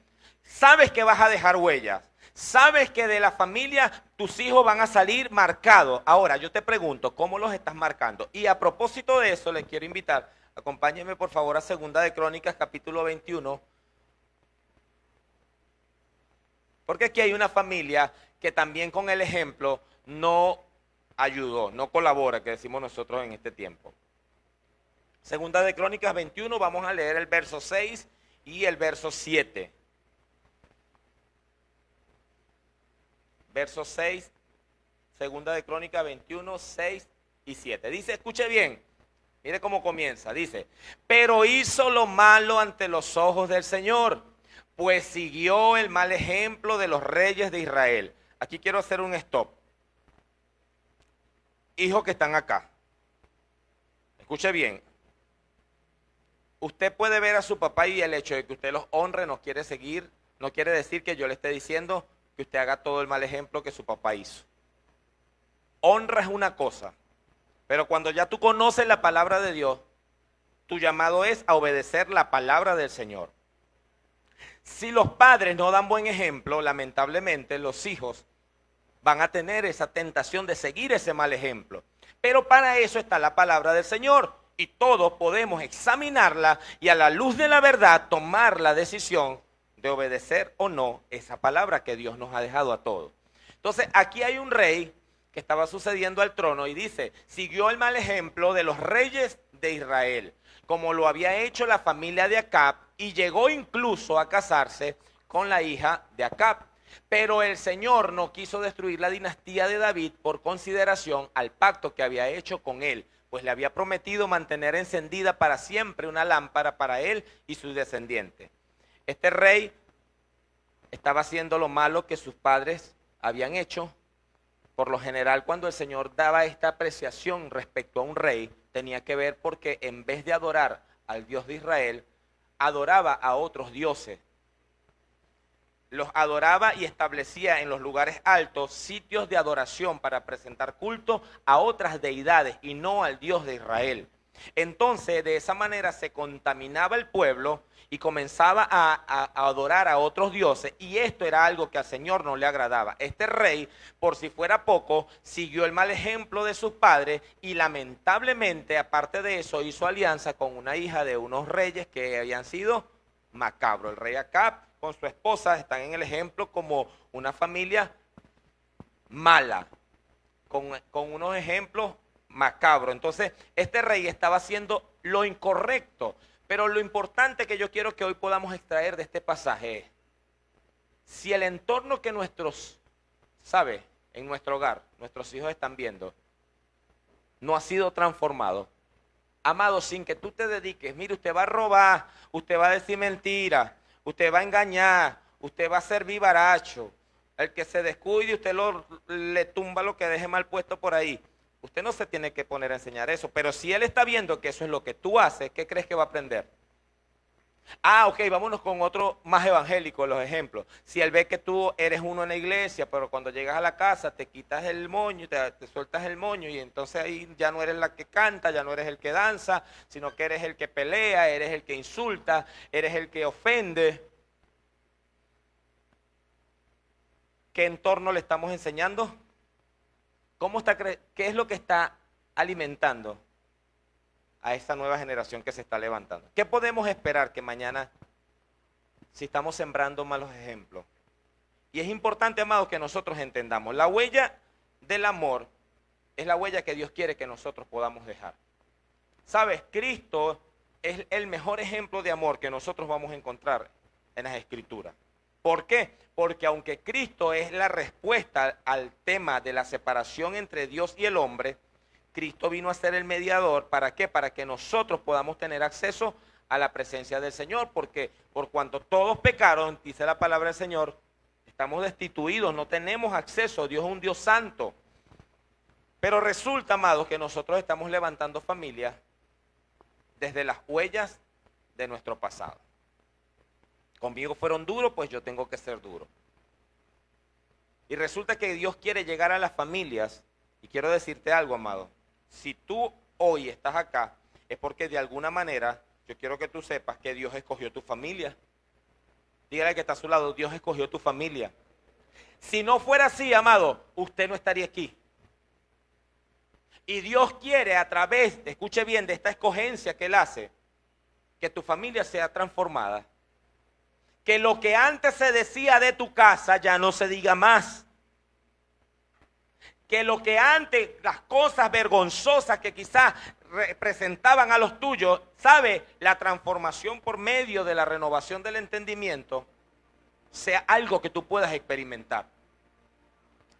Sabes que vas a dejar huellas. Sabes que de la familia tus hijos van a salir marcados. Ahora, yo te pregunto, ¿cómo los estás marcando? Y a propósito de eso, les quiero invitar, acompáñenme por favor a Segunda de Crónicas, capítulo 21. Porque aquí hay una familia que también con el ejemplo no ayudó, no colabora, que decimos nosotros en este tiempo. Segunda de Crónicas 21, vamos a leer el verso 6 y el verso 7. Verso 6, Segunda de Crónicas 21, 6 y 7. Dice, escuche bien, mire cómo comienza, dice, pero hizo lo malo ante los ojos del Señor, pues siguió el mal ejemplo de los reyes de Israel. Aquí quiero hacer un stop. Hijos que están acá, escuche bien, usted puede ver a su papá y el hecho de que usted los honre no quiere seguir, no quiere decir que yo le esté diciendo que usted haga todo el mal ejemplo que su papá hizo. Honra es una cosa, pero cuando ya tú conoces la palabra de Dios, tu llamado es a obedecer la palabra del Señor. Si los padres no dan buen ejemplo, lamentablemente los hijos van a tener esa tentación de seguir ese mal ejemplo. Pero para eso está la palabra del Señor. Y todos podemos examinarla y a la luz de la verdad tomar la decisión de obedecer o no esa palabra que Dios nos ha dejado a todos. Entonces aquí hay un rey que estaba sucediendo al trono y dice, siguió el mal ejemplo de los reyes de Israel, como lo había hecho la familia de Acab, y llegó incluso a casarse con la hija de Acab. Pero el Señor no quiso destruir la dinastía de David por consideración al pacto que había hecho con él, pues le había prometido mantener encendida para siempre una lámpara para él y sus descendientes. Este rey estaba haciendo lo malo que sus padres habían hecho. Por lo general, cuando el Señor daba esta apreciación respecto a un rey, tenía que ver porque en vez de adorar al Dios de Israel, adoraba a otros dioses. Los adoraba y establecía en los lugares altos sitios de adoración para presentar culto a otras deidades y no al Dios de Israel. Entonces, de esa manera se contaminaba el pueblo y comenzaba a adorar a otros dioses, y esto era algo que al Señor no le agradaba. Este rey, por si fuera poco, siguió el mal ejemplo de sus padres y lamentablemente, aparte de eso, hizo alianza con una hija de unos reyes que habían sido macabros. El rey Acab con su esposa están en el ejemplo como una familia mala, con unos ejemplos macabros. Entonces, este rey estaba haciendo lo incorrecto, pero lo importante que yo quiero que hoy podamos extraer de este pasaje es, si el entorno que en nuestro hogar, nuestros hijos están viendo, no ha sido transformado, amado, sin que tú te dediques, mire, usted va a robar, usted va a decir mentiras, usted va a engañar, usted va a ser vivaracho, el que se descuide, usted le tumba lo que deje mal puesto por ahí. Usted no se tiene que poner a enseñar eso, pero si él está viendo que eso es lo que tú haces, ¿qué crees que va a aprender? Ah, ok, vámonos con otro más evangélico, los ejemplos. Si él ve que tú eres uno en la iglesia, pero cuando llegas a la casa te quitas el moño, te sueltas el moño, y entonces ahí ya no eres la que canta, ya no eres el que danza, sino que eres el que pelea, eres el que insulta, eres el que ofende. ¿Qué entorno le estamos enseñando? ¿Qué es lo que está alimentando a esta nueva generación que se está levantando? ¿Qué podemos esperar que mañana, si estamos sembrando malos ejemplos? Y es importante, amados, que nosotros entendamos, la huella del amor es la huella que Dios quiere que nosotros podamos dejar. ¿Sabes? Cristo es el mejor ejemplo de amor que nosotros vamos a encontrar en las Escrituras. ¿Por qué? Porque aunque Cristo es la respuesta al tema de la separación entre Dios y el hombre, Cristo vino a ser el mediador. ¿Para qué? Para que nosotros podamos tener acceso a la presencia del Señor, porque por cuanto todos pecaron, dice la palabra del Señor, estamos destituidos, no tenemos acceso. Dios es un Dios santo. Pero resulta, amados, que nosotros estamos levantando familias desde las huellas de nuestro pasado. Conmigo fueron duros, pues yo tengo que ser duro. Y resulta que Dios quiere llegar a las familias. Y quiero decirte algo, amado. Si tú hoy estás acá, es porque de alguna manera, yo quiero que tú sepas que Dios escogió tu familia. Dígale que está a su lado, Dios escogió tu familia. Si no fuera así, amado, usted no estaría aquí. Y Dios quiere a través, escuche bien, de esta escogencia que Él hace, que tu familia sea transformada. Que lo que antes se decía de tu casa ya no se diga más. Que lo que antes, las cosas vergonzosas que quizás representaban a los tuyos, ¿sabe? La transformación por medio de la renovación del entendimiento sea algo que tú puedas experimentar.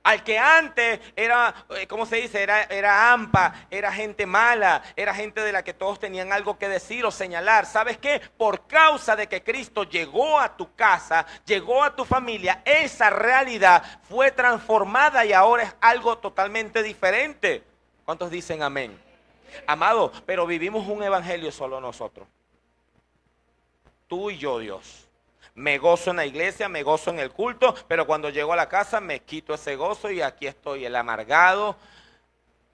Al que antes era, ¿cómo se dice? Era AMPA, era gente mala, era gente de la que todos tenían algo que decir o señalar. ¿Sabes qué? Por causa de que Cristo llegó a tu casa, llegó a tu familia, esa realidad fue transformada y ahora es algo totalmente diferente. ¿Cuántos dicen amén? Amado, pero vivimos un evangelio solo nosotros. Tú y yo, Dios. Me gozo en la iglesia, me gozo en el culto, pero cuando llego a la casa me quito ese gozo y aquí estoy, el amargado,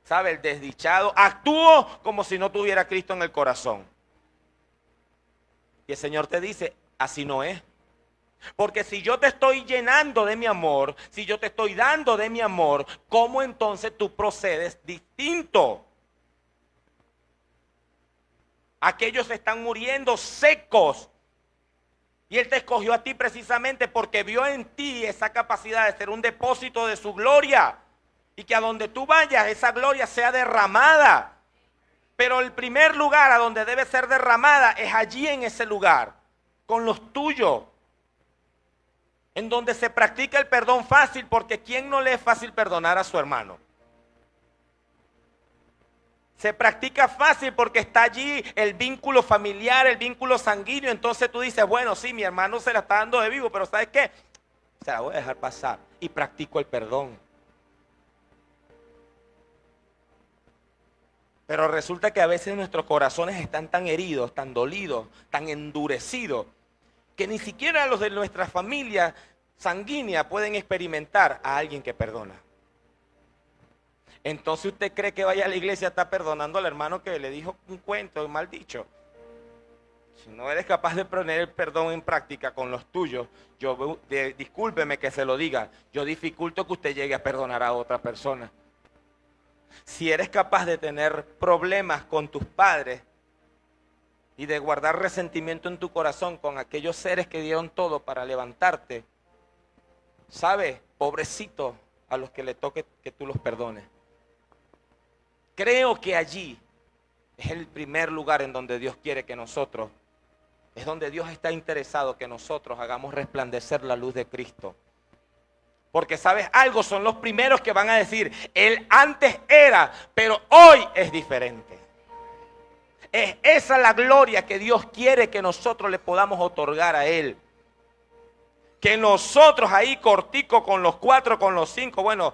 ¿sabe? El desdichado. Actúo como si no tuviera Cristo en el corazón. Y el Señor te dice, así no es. Porque si yo te estoy llenando de mi amor, si yo te estoy dando de mi amor, ¿cómo entonces tú procedes distinto? Aquellos están muriendo secos. Y Él te escogió a ti precisamente porque vio en ti esa capacidad de ser un depósito de su gloria. Y que a donde tú vayas, esa gloria sea derramada. Pero el primer lugar a donde debe ser derramada es allí en ese lugar, con los tuyos. En donde se practica el perdón fácil, porque ¿quién no le es fácil perdonar a su hermano? Se practica fácil porque está allí el vínculo familiar, el vínculo sanguíneo. Entonces tú dices, bueno, sí, mi hermano se la está dando de vivo, pero ¿sabes qué? Se la voy a dejar pasar y practico el perdón. Pero resulta que a veces nuestros corazones están tan heridos, tan dolidos, tan endurecidos, que ni siquiera los de nuestra familia sanguínea pueden experimentar a alguien que perdona. Entonces usted cree que vaya a la iglesia, está perdonando al hermano que le dijo un cuento mal dicho. Si no eres capaz de poner el perdón en práctica con los tuyos, discúlpeme que se lo diga, yo dificulto que usted llegue a perdonar a otra persona. Si eres capaz de tener problemas con tus padres y de guardar resentimiento en tu corazón con aquellos seres que dieron todo para levantarte, ¿sabes? Pobrecito a los que le toque que tú los perdones. Creo que allí es el primer lugar en donde Dios quiere que nosotros, es donde Dios está interesado que nosotros hagamos resplandecer la luz de Cristo. Porque sabes algo, son los primeros que van a decir, Él antes era, pero hoy es diferente. Es esa la gloria que Dios quiere que nosotros le podamos otorgar a Él. Que nosotros ahí cortico con los 4, con los 5, bueno,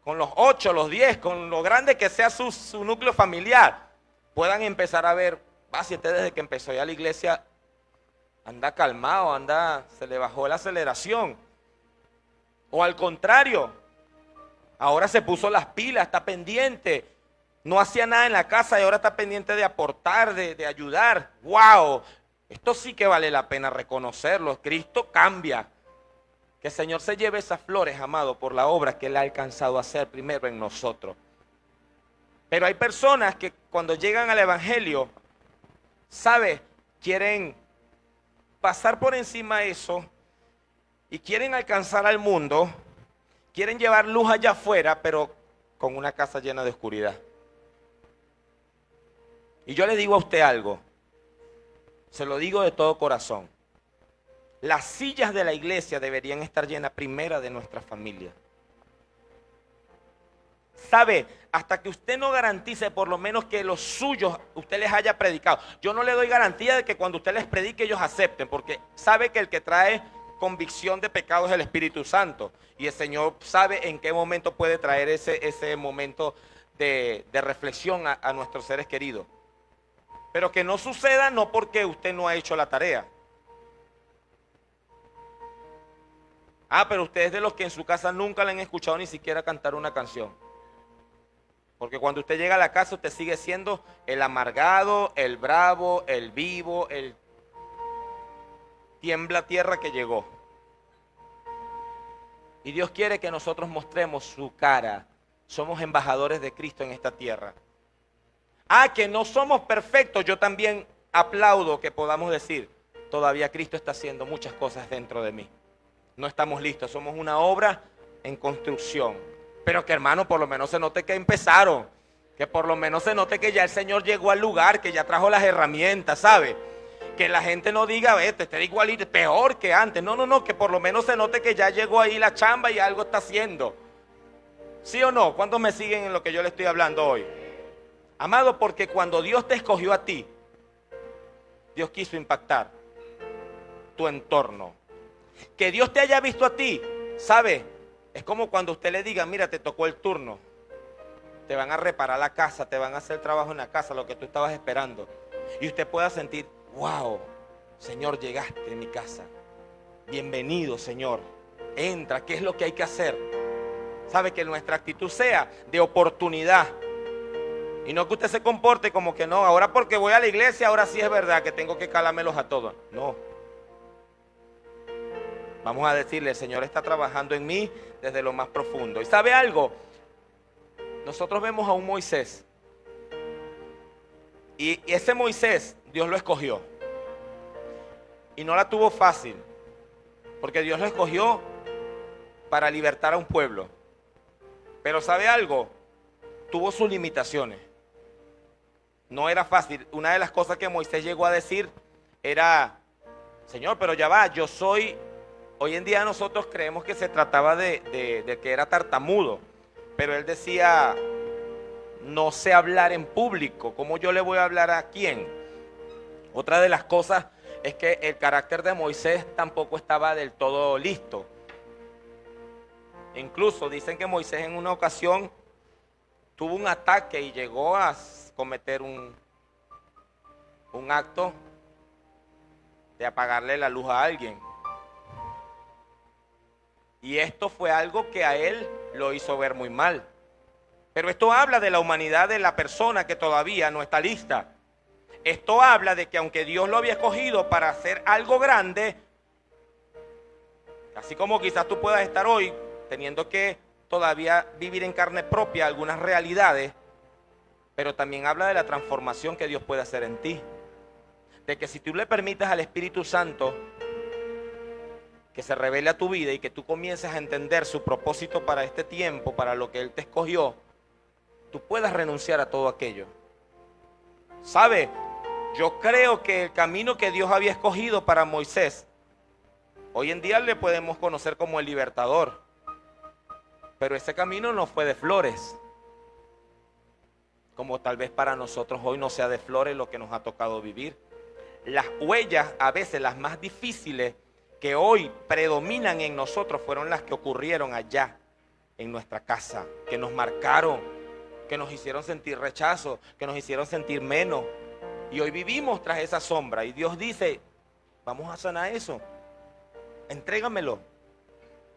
con los 8, los 10, con lo grande que sea su núcleo familiar, puedan empezar a ver, si usted desde que empezó ya la iglesia anda calmado, se le bajó la aceleración. O al contrario, ahora se puso las pilas, está pendiente, no hacía nada en la casa y ahora está pendiente de aportar, de ayudar. ¡Wow! Esto sí que vale la pena reconocerlo. Cristo cambia. Que el Señor se lleve esas flores, amado, por la obra que Él ha alcanzado a hacer primero en nosotros. Pero hay personas que cuando llegan al Evangelio, ¿sabe? Quieren pasar por encima de eso y quieren alcanzar al mundo, quieren llevar luz allá afuera, pero con una casa llena de oscuridad. Y yo le digo a usted algo, se lo digo de todo corazón. Las sillas de la iglesia deberían estar llenas primera de nuestra familia. ¿Sabe? Hasta que usted no garantice por lo menos que los suyos usted les haya predicado. Yo no le doy garantía de que cuando usted les predique ellos acepten, porque sabe que el que trae convicción de pecado es el Espíritu Santo. Y el Señor sabe en qué momento puede traer ese momento de reflexión a nuestros seres queridos. Pero que no suceda no porque usted no ha hecho la tarea. Pero usted es de los que en su casa nunca le han escuchado ni siquiera cantar una canción. Porque cuando usted llega a la casa, usted sigue siendo el amargado, el bravo, el vivo, el tiembla tierra que llegó. Y Dios quiere que nosotros mostremos su cara. Somos embajadores de Cristo en esta tierra. Que no somos perfectos. Yo también aplaudo que podamos decir, todavía Cristo está haciendo muchas cosas dentro de mí. No estamos listos, somos una obra en construcción. Pero que hermano, por lo menos se note que empezaron. Que por lo menos se note que ya el Señor llegó al lugar, que ya trajo las herramientas, ¿sabe? Que la gente no diga, vete, está igualito, peor que antes. No, que por lo menos se note que ya llegó ahí la chamba y algo está haciendo. ¿Sí o no? ¿Cuántos me siguen en lo que yo le estoy hablando hoy? Amado, porque cuando Dios te escogió a ti, Dios quiso impactar tu entorno. Que Dios te haya visto a ti, ¿sabe? Es como cuando usted le diga, mira, te tocó el turno. Te van a reparar la casa, te van a hacer trabajo en la casa, lo que tú estabas esperando. Y usted pueda sentir, wow, Señor, llegaste a mi casa. Bienvenido, Señor. Entra, ¿qué es lo que hay que hacer? ¿Sabe? Que nuestra actitud sea de oportunidad. Y no que usted se comporte como que no, ahora porque voy a la iglesia, ahora sí es verdad que tengo que calármelos a todos. No. Vamos a decirle, el Señor está trabajando en mí desde lo más profundo. ¿Y sabe algo? Nosotros vemos a un Moisés. Y ese Moisés, Dios lo escogió. Y no la tuvo fácil. Porque Dios lo escogió para libertar a un pueblo. Pero ¿sabe algo? Tuvo sus limitaciones. No era fácil. Una de las cosas que Moisés llegó a decir era, Señor, pero ya va, yo soy... Hoy en día nosotros creemos que se trataba de que era tartamudo, pero él decía, no sé hablar en público, ¿cómo yo le voy a hablar a quién? Otra de las cosas es que el carácter de Moisés tampoco estaba del todo listo. Incluso dicen que Moisés en una ocasión tuvo un ataque y llegó a cometer un acto de apagarle la luz a alguien. Y esto fue algo que a él lo hizo ver muy mal. Pero esto habla de la humanidad de la persona que todavía no está lista. Esto habla de que aunque Dios lo había escogido para hacer algo grande, así como quizás tú puedas estar hoy teniendo que todavía vivir en carne propia algunas realidades, pero también habla de la transformación que Dios puede hacer en ti. De que si tú le permites al Espíritu Santo que se revele a tu vida y que tú comiences a entender su propósito para este tiempo, para lo que Él te escogió, tú puedas renunciar a todo aquello. ¿Sabe? Yo creo que el camino que Dios había escogido para Moisés, hoy en día le podemos conocer como el libertador, pero ese camino no fue de flores, como tal vez para nosotros hoy no sea de flores lo que nos ha tocado vivir. Las huellas, a veces las más difíciles, que hoy predominan en nosotros fueron las que ocurrieron allá en nuestra casa, que nos marcaron, que nos hicieron sentir rechazo, que nos hicieron sentir menos. Y hoy vivimos tras esa sombra y Dios dice, vamos a sanar eso, entrégamelo.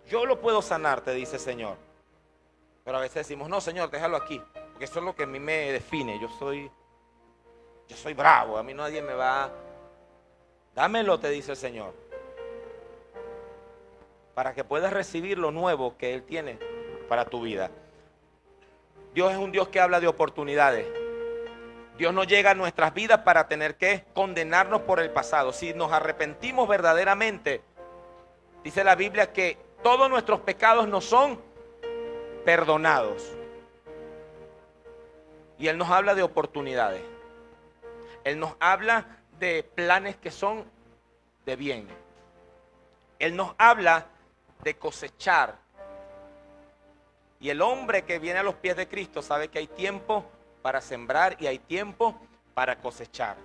Yo lo puedo sanar, te dice el Señor. Pero a veces decimos, no Señor, déjalo aquí, porque eso es lo que a mí me define. Yo soy bravo, a mí nadie me va. Dámelo, te dice el Señor, para que puedas recibir lo nuevo que Él tiene para tu vida. Dios es un Dios que habla de oportunidades. Dios no llega a nuestras vidas para tener que condenarnos por el pasado. Si nos arrepentimos verdaderamente, dice la Biblia que todos nuestros pecados nos son perdonados. Y Él nos habla de oportunidades. Él nos habla de planes que son de bien. Él nos habla de cosechar. Y el hombre que viene a los pies de Cristo sabe que hay tiempo para sembrar y hay tiempo para cosechar.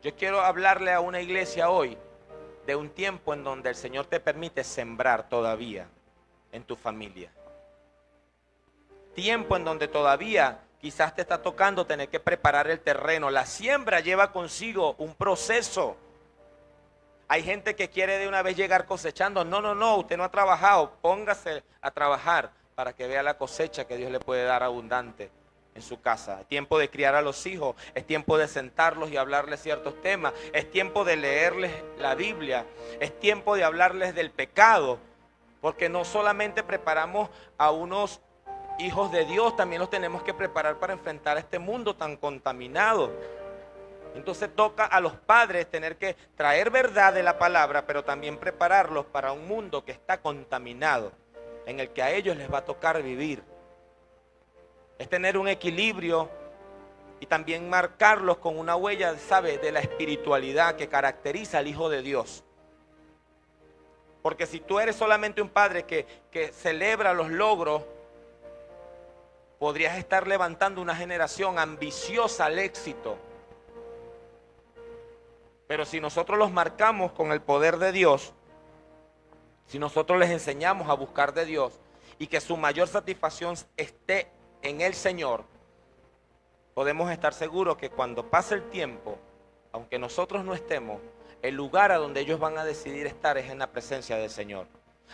Yo quiero hablarle a una iglesia hoy de un tiempo en donde el Señor te permite sembrar todavía en tu familia. Tiempo en donde todavía quizás te está tocando tener que preparar el terreno. La siembra lleva consigo un proceso. Hay gente que quiere de una vez llegar cosechando. No, usted no ha trabajado. Póngase a trabajar para que vea la cosecha que Dios le puede dar abundante en su casa. Es tiempo de criar a los hijos. Es tiempo de sentarlos y hablarles ciertos temas. Es tiempo de leerles la Biblia. Es tiempo de hablarles del pecado. Porque no solamente preparamos a unos hijos de Dios, también los tenemos que preparar para enfrentar este mundo tan contaminado. Entonces toca a los padres tener que traer verdad de la palabra, pero también prepararlos para un mundo que está contaminado, en el que a ellos les va a tocar vivir. Es tener un equilibrio y también marcarlos con una huella, ¿sabe?, de la espiritualidad que caracteriza al Hijo de Dios. Porque si tú eres solamente un padre que celebra los logros, podrías estar levantando una generación ambiciosa al éxito. Pero si nosotros los marcamos con el poder de Dios, si nosotros les enseñamos a buscar de Dios y que su mayor satisfacción esté en el Señor, podemos estar seguros que cuando pase el tiempo, aunque nosotros no estemos, el lugar a donde ellos van a decidir estar es en la presencia del Señor.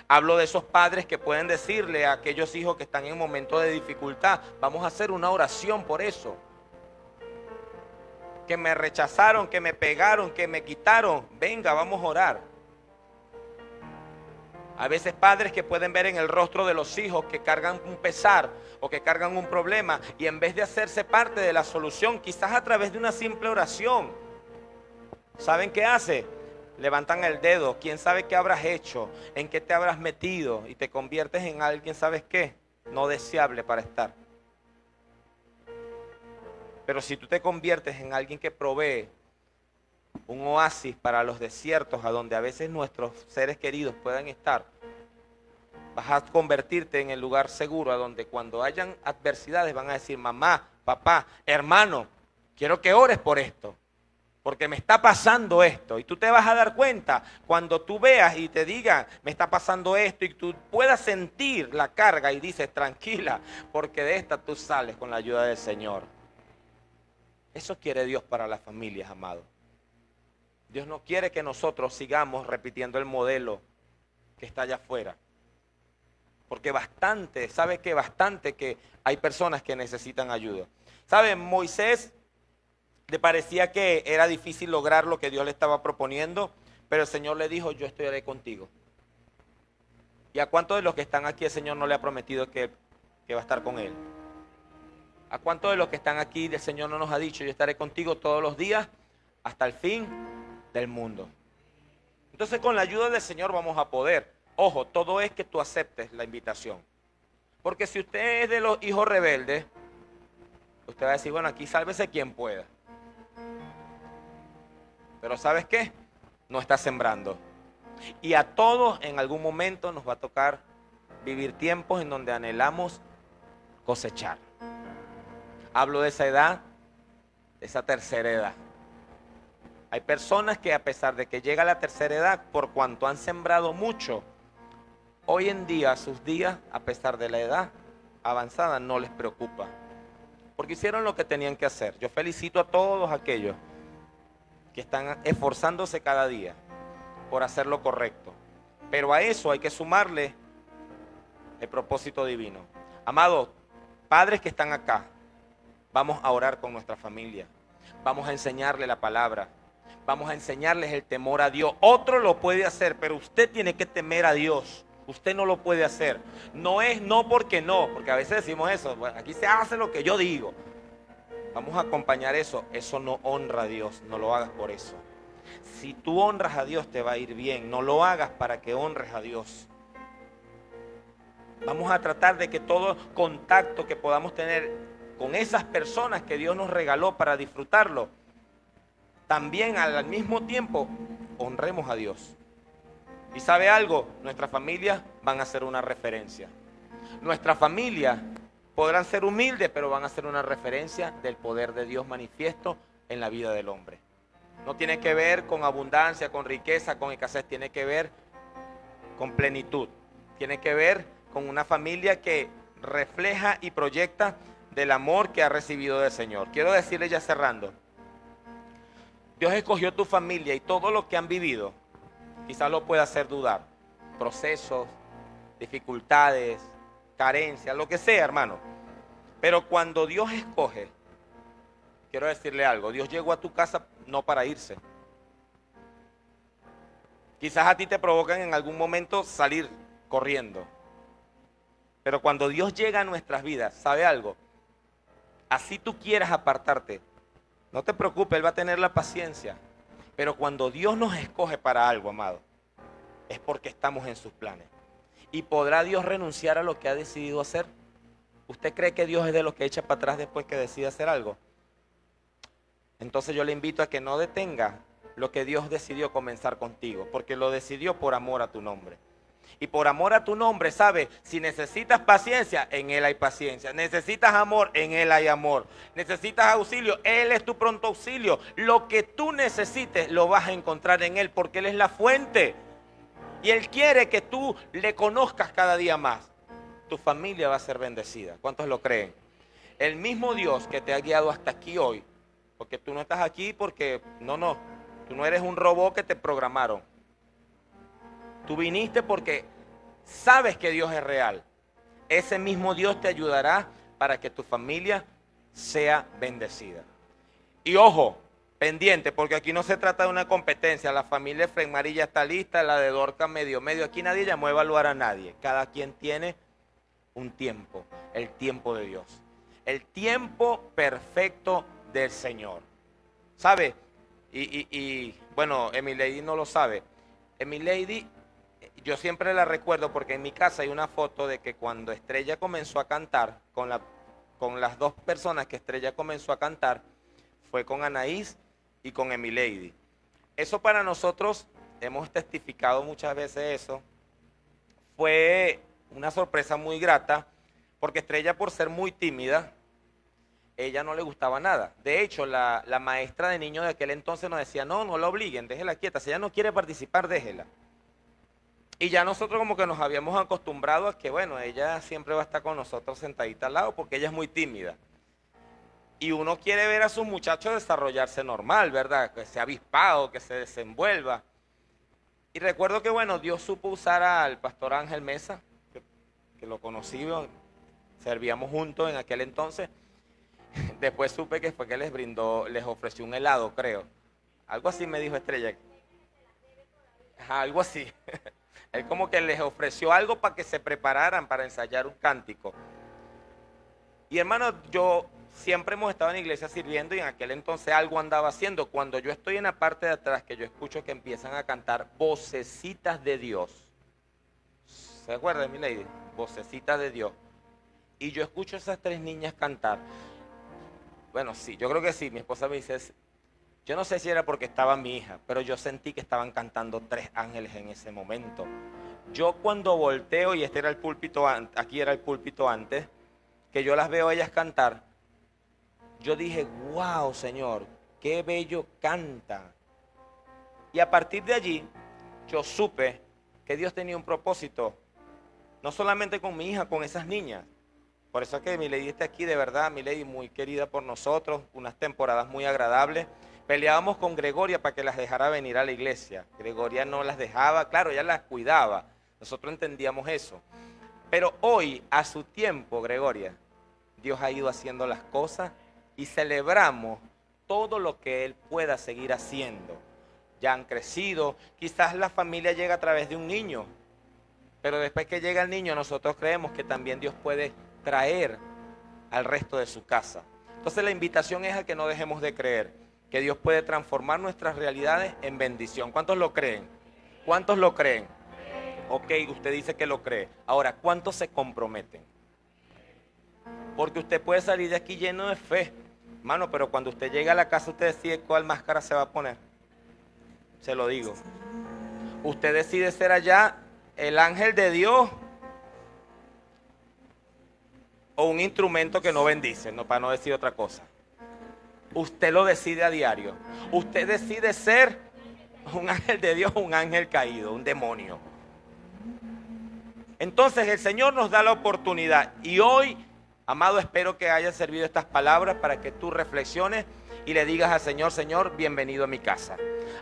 Hablo de esos padres que pueden decirle a aquellos hijos que están en un momento de dificultad: vamos a hacer una oración por eso. Que me rechazaron, que me pegaron, que me quitaron, venga, vamos a orar. A veces padres que pueden ver en el rostro de los hijos que cargan un pesar o que cargan un problema, y en vez de hacerse parte de la solución, quizás a través de una simple oración, ¿saben qué hace? Levantan el dedo. ¿Quién sabe qué habrás hecho? ¿En qué te habrás metido? Y te conviertes en alguien, ¿sabes qué?, no deseable para estar. Pero si tú te conviertes en alguien que provee un oasis para los desiertos a donde a veces nuestros seres queridos puedan estar, vas a convertirte en el lugar seguro a donde cuando hayan adversidades van a decir: mamá, papá, hermano, quiero que ores por esto, porque me está pasando esto. Y tú te vas a dar cuenta cuando tú veas y te digan: me está pasando esto, y tú puedas sentir la carga y dices: tranquila, porque de esta tú sales con la ayuda del Señor. Eso quiere Dios para las familias, amados. Dios no quiere que nosotros sigamos repitiendo el modelo que está allá afuera. Porque bastante, ¿sabe qué? Bastante que hay personas que necesitan ayuda. ¿Sabe? Moisés le parecía que era difícil lograr lo que Dios le estaba proponiendo, pero el Señor le dijo: yo estaré contigo. ¿Y a cuántos de los que están aquí el Señor no le ha prometido que va a estar con él? ¿A cuántos de los que están aquí el Señor no nos ha dicho: yo estaré contigo todos los días hasta el fin del mundo? Entonces, con la ayuda del Señor vamos a poder. Ojo, todo es que tú aceptes la invitación. Porque si usted es de los hijos rebeldes, usted va a decir: bueno, aquí sálvese quien pueda. Pero ¿sabes qué? No está sembrando. Y a todos en algún momento nos va a tocar vivir tiempos en donde anhelamos cosechar. Hablo de esa edad, de esa tercera edad. Hay personas que, a pesar de que llega la tercera edad, por cuanto han sembrado mucho, hoy en día sus días, a pesar de la edad avanzada, no les preocupa, porque hicieron lo que tenían que hacer. Yo felicito a todos aquellos que están esforzándose cada día por hacer lo correcto, pero a eso hay que sumarle el propósito divino. Amados padres que están acá, vamos a orar con nuestra familia, vamos a enseñarle la palabra, vamos a enseñarles el temor a Dios. Otro lo puede hacer, pero usted tiene que temer a Dios. Usted no lo puede hacer. No es no porque no, porque a veces decimos eso: bueno, aquí se hace lo que yo digo. Vamos a acompañar eso. Eso no honra a Dios, no lo hagas por eso. Si tú honras a Dios te va a ir bien, no lo hagas para que honres a Dios. Vamos a tratar de que todo contacto que podamos tener con esas personas que Dios nos regaló para disfrutarlo, también al mismo tiempo honremos a Dios. Y ¿sabe algo? Nuestras familias van a ser una referencia. Nuestras familias podrán ser humildes, pero van a ser una referencia del poder de Dios manifiesto en la vida del hombre. No tiene que ver con abundancia, con riqueza, con escasez, tiene que ver con plenitud. Tiene que ver con una familia que refleja y proyecta del amor que ha recibido del Señor. Quiero decirle ya cerrando, Dios escogió tu familia y todo lo que han vivido, quizás lo pueda hacer dudar. Procesos, dificultades, carencias, lo que sea, hermano. Pero cuando Dios escoge, quiero decirle algo, Dios llegó a tu casa no para irse. Quizás a ti te provocan en algún momento salir corriendo. Pero cuando Dios llega a nuestras vidas, ¿sabe algo? Así tú quieras apartarte, no te preocupes, Él va a tener la paciencia. Pero cuando Dios nos escoge para algo, amado, es porque estamos en sus planes. ¿Y podrá Dios renunciar a lo que ha decidido hacer? ¿Usted cree que Dios es de los que echa para atrás después que decide hacer algo? Entonces yo le invito a que no detenga lo que Dios decidió comenzar contigo, porque lo decidió por amor a tu nombre. Y por amor a tu nombre, ¿sabes? Si necesitas paciencia, en Él hay paciencia. Necesitas amor, en Él hay amor. Necesitas auxilio, Él es tu pronto auxilio. Lo que tú necesites lo vas a encontrar en Él, porque Él es la fuente. Y Él quiere que tú le conozcas cada día más. Tu familia va a ser bendecida. ¿Cuántos lo creen? El mismo Dios que te ha guiado hasta aquí hoy, porque tú no estás aquí porque, no, tú no eres un robot que te programaron. Tú viniste porque sabes que Dios es real. Ese mismo Dios te ayudará para que tu familia sea bendecida. Y ojo, pendiente, porque aquí no se trata de una competencia. La familia de Frenmari ya está lista, la de Dorca medio. Aquí nadie llamó a evaluar a nadie. Cada quien tiene un tiempo, el tiempo de Dios. El tiempo perfecto del Señor. ¿Sabe? Y bueno, Emilady no lo sabe. Emilady, yo siempre la recuerdo porque en mi casa hay una foto de que cuando Estrella comenzó a cantar, con las dos personas que Estrella comenzó a cantar, fue con Anaís y con Emilady. Eso para nosotros, hemos testificado muchas veces eso, fue una sorpresa muy grata, porque Estrella, por ser muy tímida, ella no le gustaba nada. De hecho, la maestra de niños de aquel entonces nos decía, no la obliguen, déjela quieta, si ella no quiere participar, déjela. Y ya nosotros como que nos habíamos acostumbrado a que, bueno, ella siempre va a estar con nosotros sentadita al lado porque ella es muy tímida. Y uno quiere ver a sus muchachos desarrollarse normal, ¿verdad? Que sea avispado, que se desenvuelva. Y recuerdo que, bueno, Dios supo usar al pastor Ángel Mesa, que lo conocí, servíamos juntos en aquel entonces. Después supe que fue que les ofreció un helado, creo. Algo así me dijo Estrella. Ajá, algo así. Él como que les ofreció algo para que se prepararan para ensayar un cántico. Y hermano, yo siempre hemos estado en la iglesia sirviendo y en aquel entonces algo andaba haciendo. Cuando yo estoy en la parte de atrás, que yo escucho que empiezan a cantar vocecitas de Dios. ¿Se acuerda, mi lady? Vocecitas de Dios. Y yo escucho a esas tres niñas cantar. Bueno, sí, yo creo que sí. Mi esposa me dice, yo no sé si era porque estaba mi hija, pero yo sentí que estaban cantando tres ángeles en ese momento. Yo cuando volteo, y este era el púlpito, aquí era el púlpito antes, que yo las veo a ellas cantar, yo dije, wow, Señor, qué bello canta. Y a partir de allí, yo supe que Dios tenía un propósito, no solamente con mi hija, con esas niñas. Por eso es que Milady está aquí, de verdad, Milady muy querida por nosotros, unas temporadas muy agradables. Peleábamos con Gregoria para que las dejara venir a la iglesia. Gregoria no las dejaba, claro, ella las cuidaba. Nosotros entendíamos eso. Pero hoy, a su tiempo, Gregoria, Dios ha ido haciendo las cosas y celebramos todo lo que Él pueda seguir haciendo. Ya han crecido, quizás la familia llega a través de un niño, pero después que llega el niño, nosotros creemos que también Dios puede traer al resto de su casa. Entonces la invitación es a que no dejemos de creer que Dios puede transformar nuestras realidades en bendición. ¿Cuántos lo creen? ¿Cuántos lo creen? Ok, usted dice que lo cree. Ahora, ¿cuántos se comprometen? Porque usted puede salir de aquí lleno de fe, hermano, pero cuando usted llega a la casa, usted decide cuál máscara se va a poner. Se lo digo. Usted decide ser allá el ángel de Dios o un instrumento que no bendice, no, para no decir otra cosa. Usted lo decide a diario. Usted decide ser un ángel de Dios o un ángel caído, un demonio. Entonces el Señor nos da la oportunidad. Y hoy, amado, espero que hayan servido estas palabras para que tú reflexiones y le digas al Señor: Señor, bienvenido a mi casa.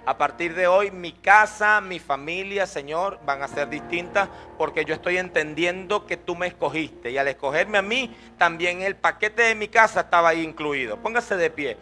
A partir de hoy, mi casa, mi familia, Señor, van a ser distintas, porque yo estoy entendiendo que tú me escogiste. Y al escogerme a mí, también el paquete de mi casa estaba ahí incluido. Póngase de pie.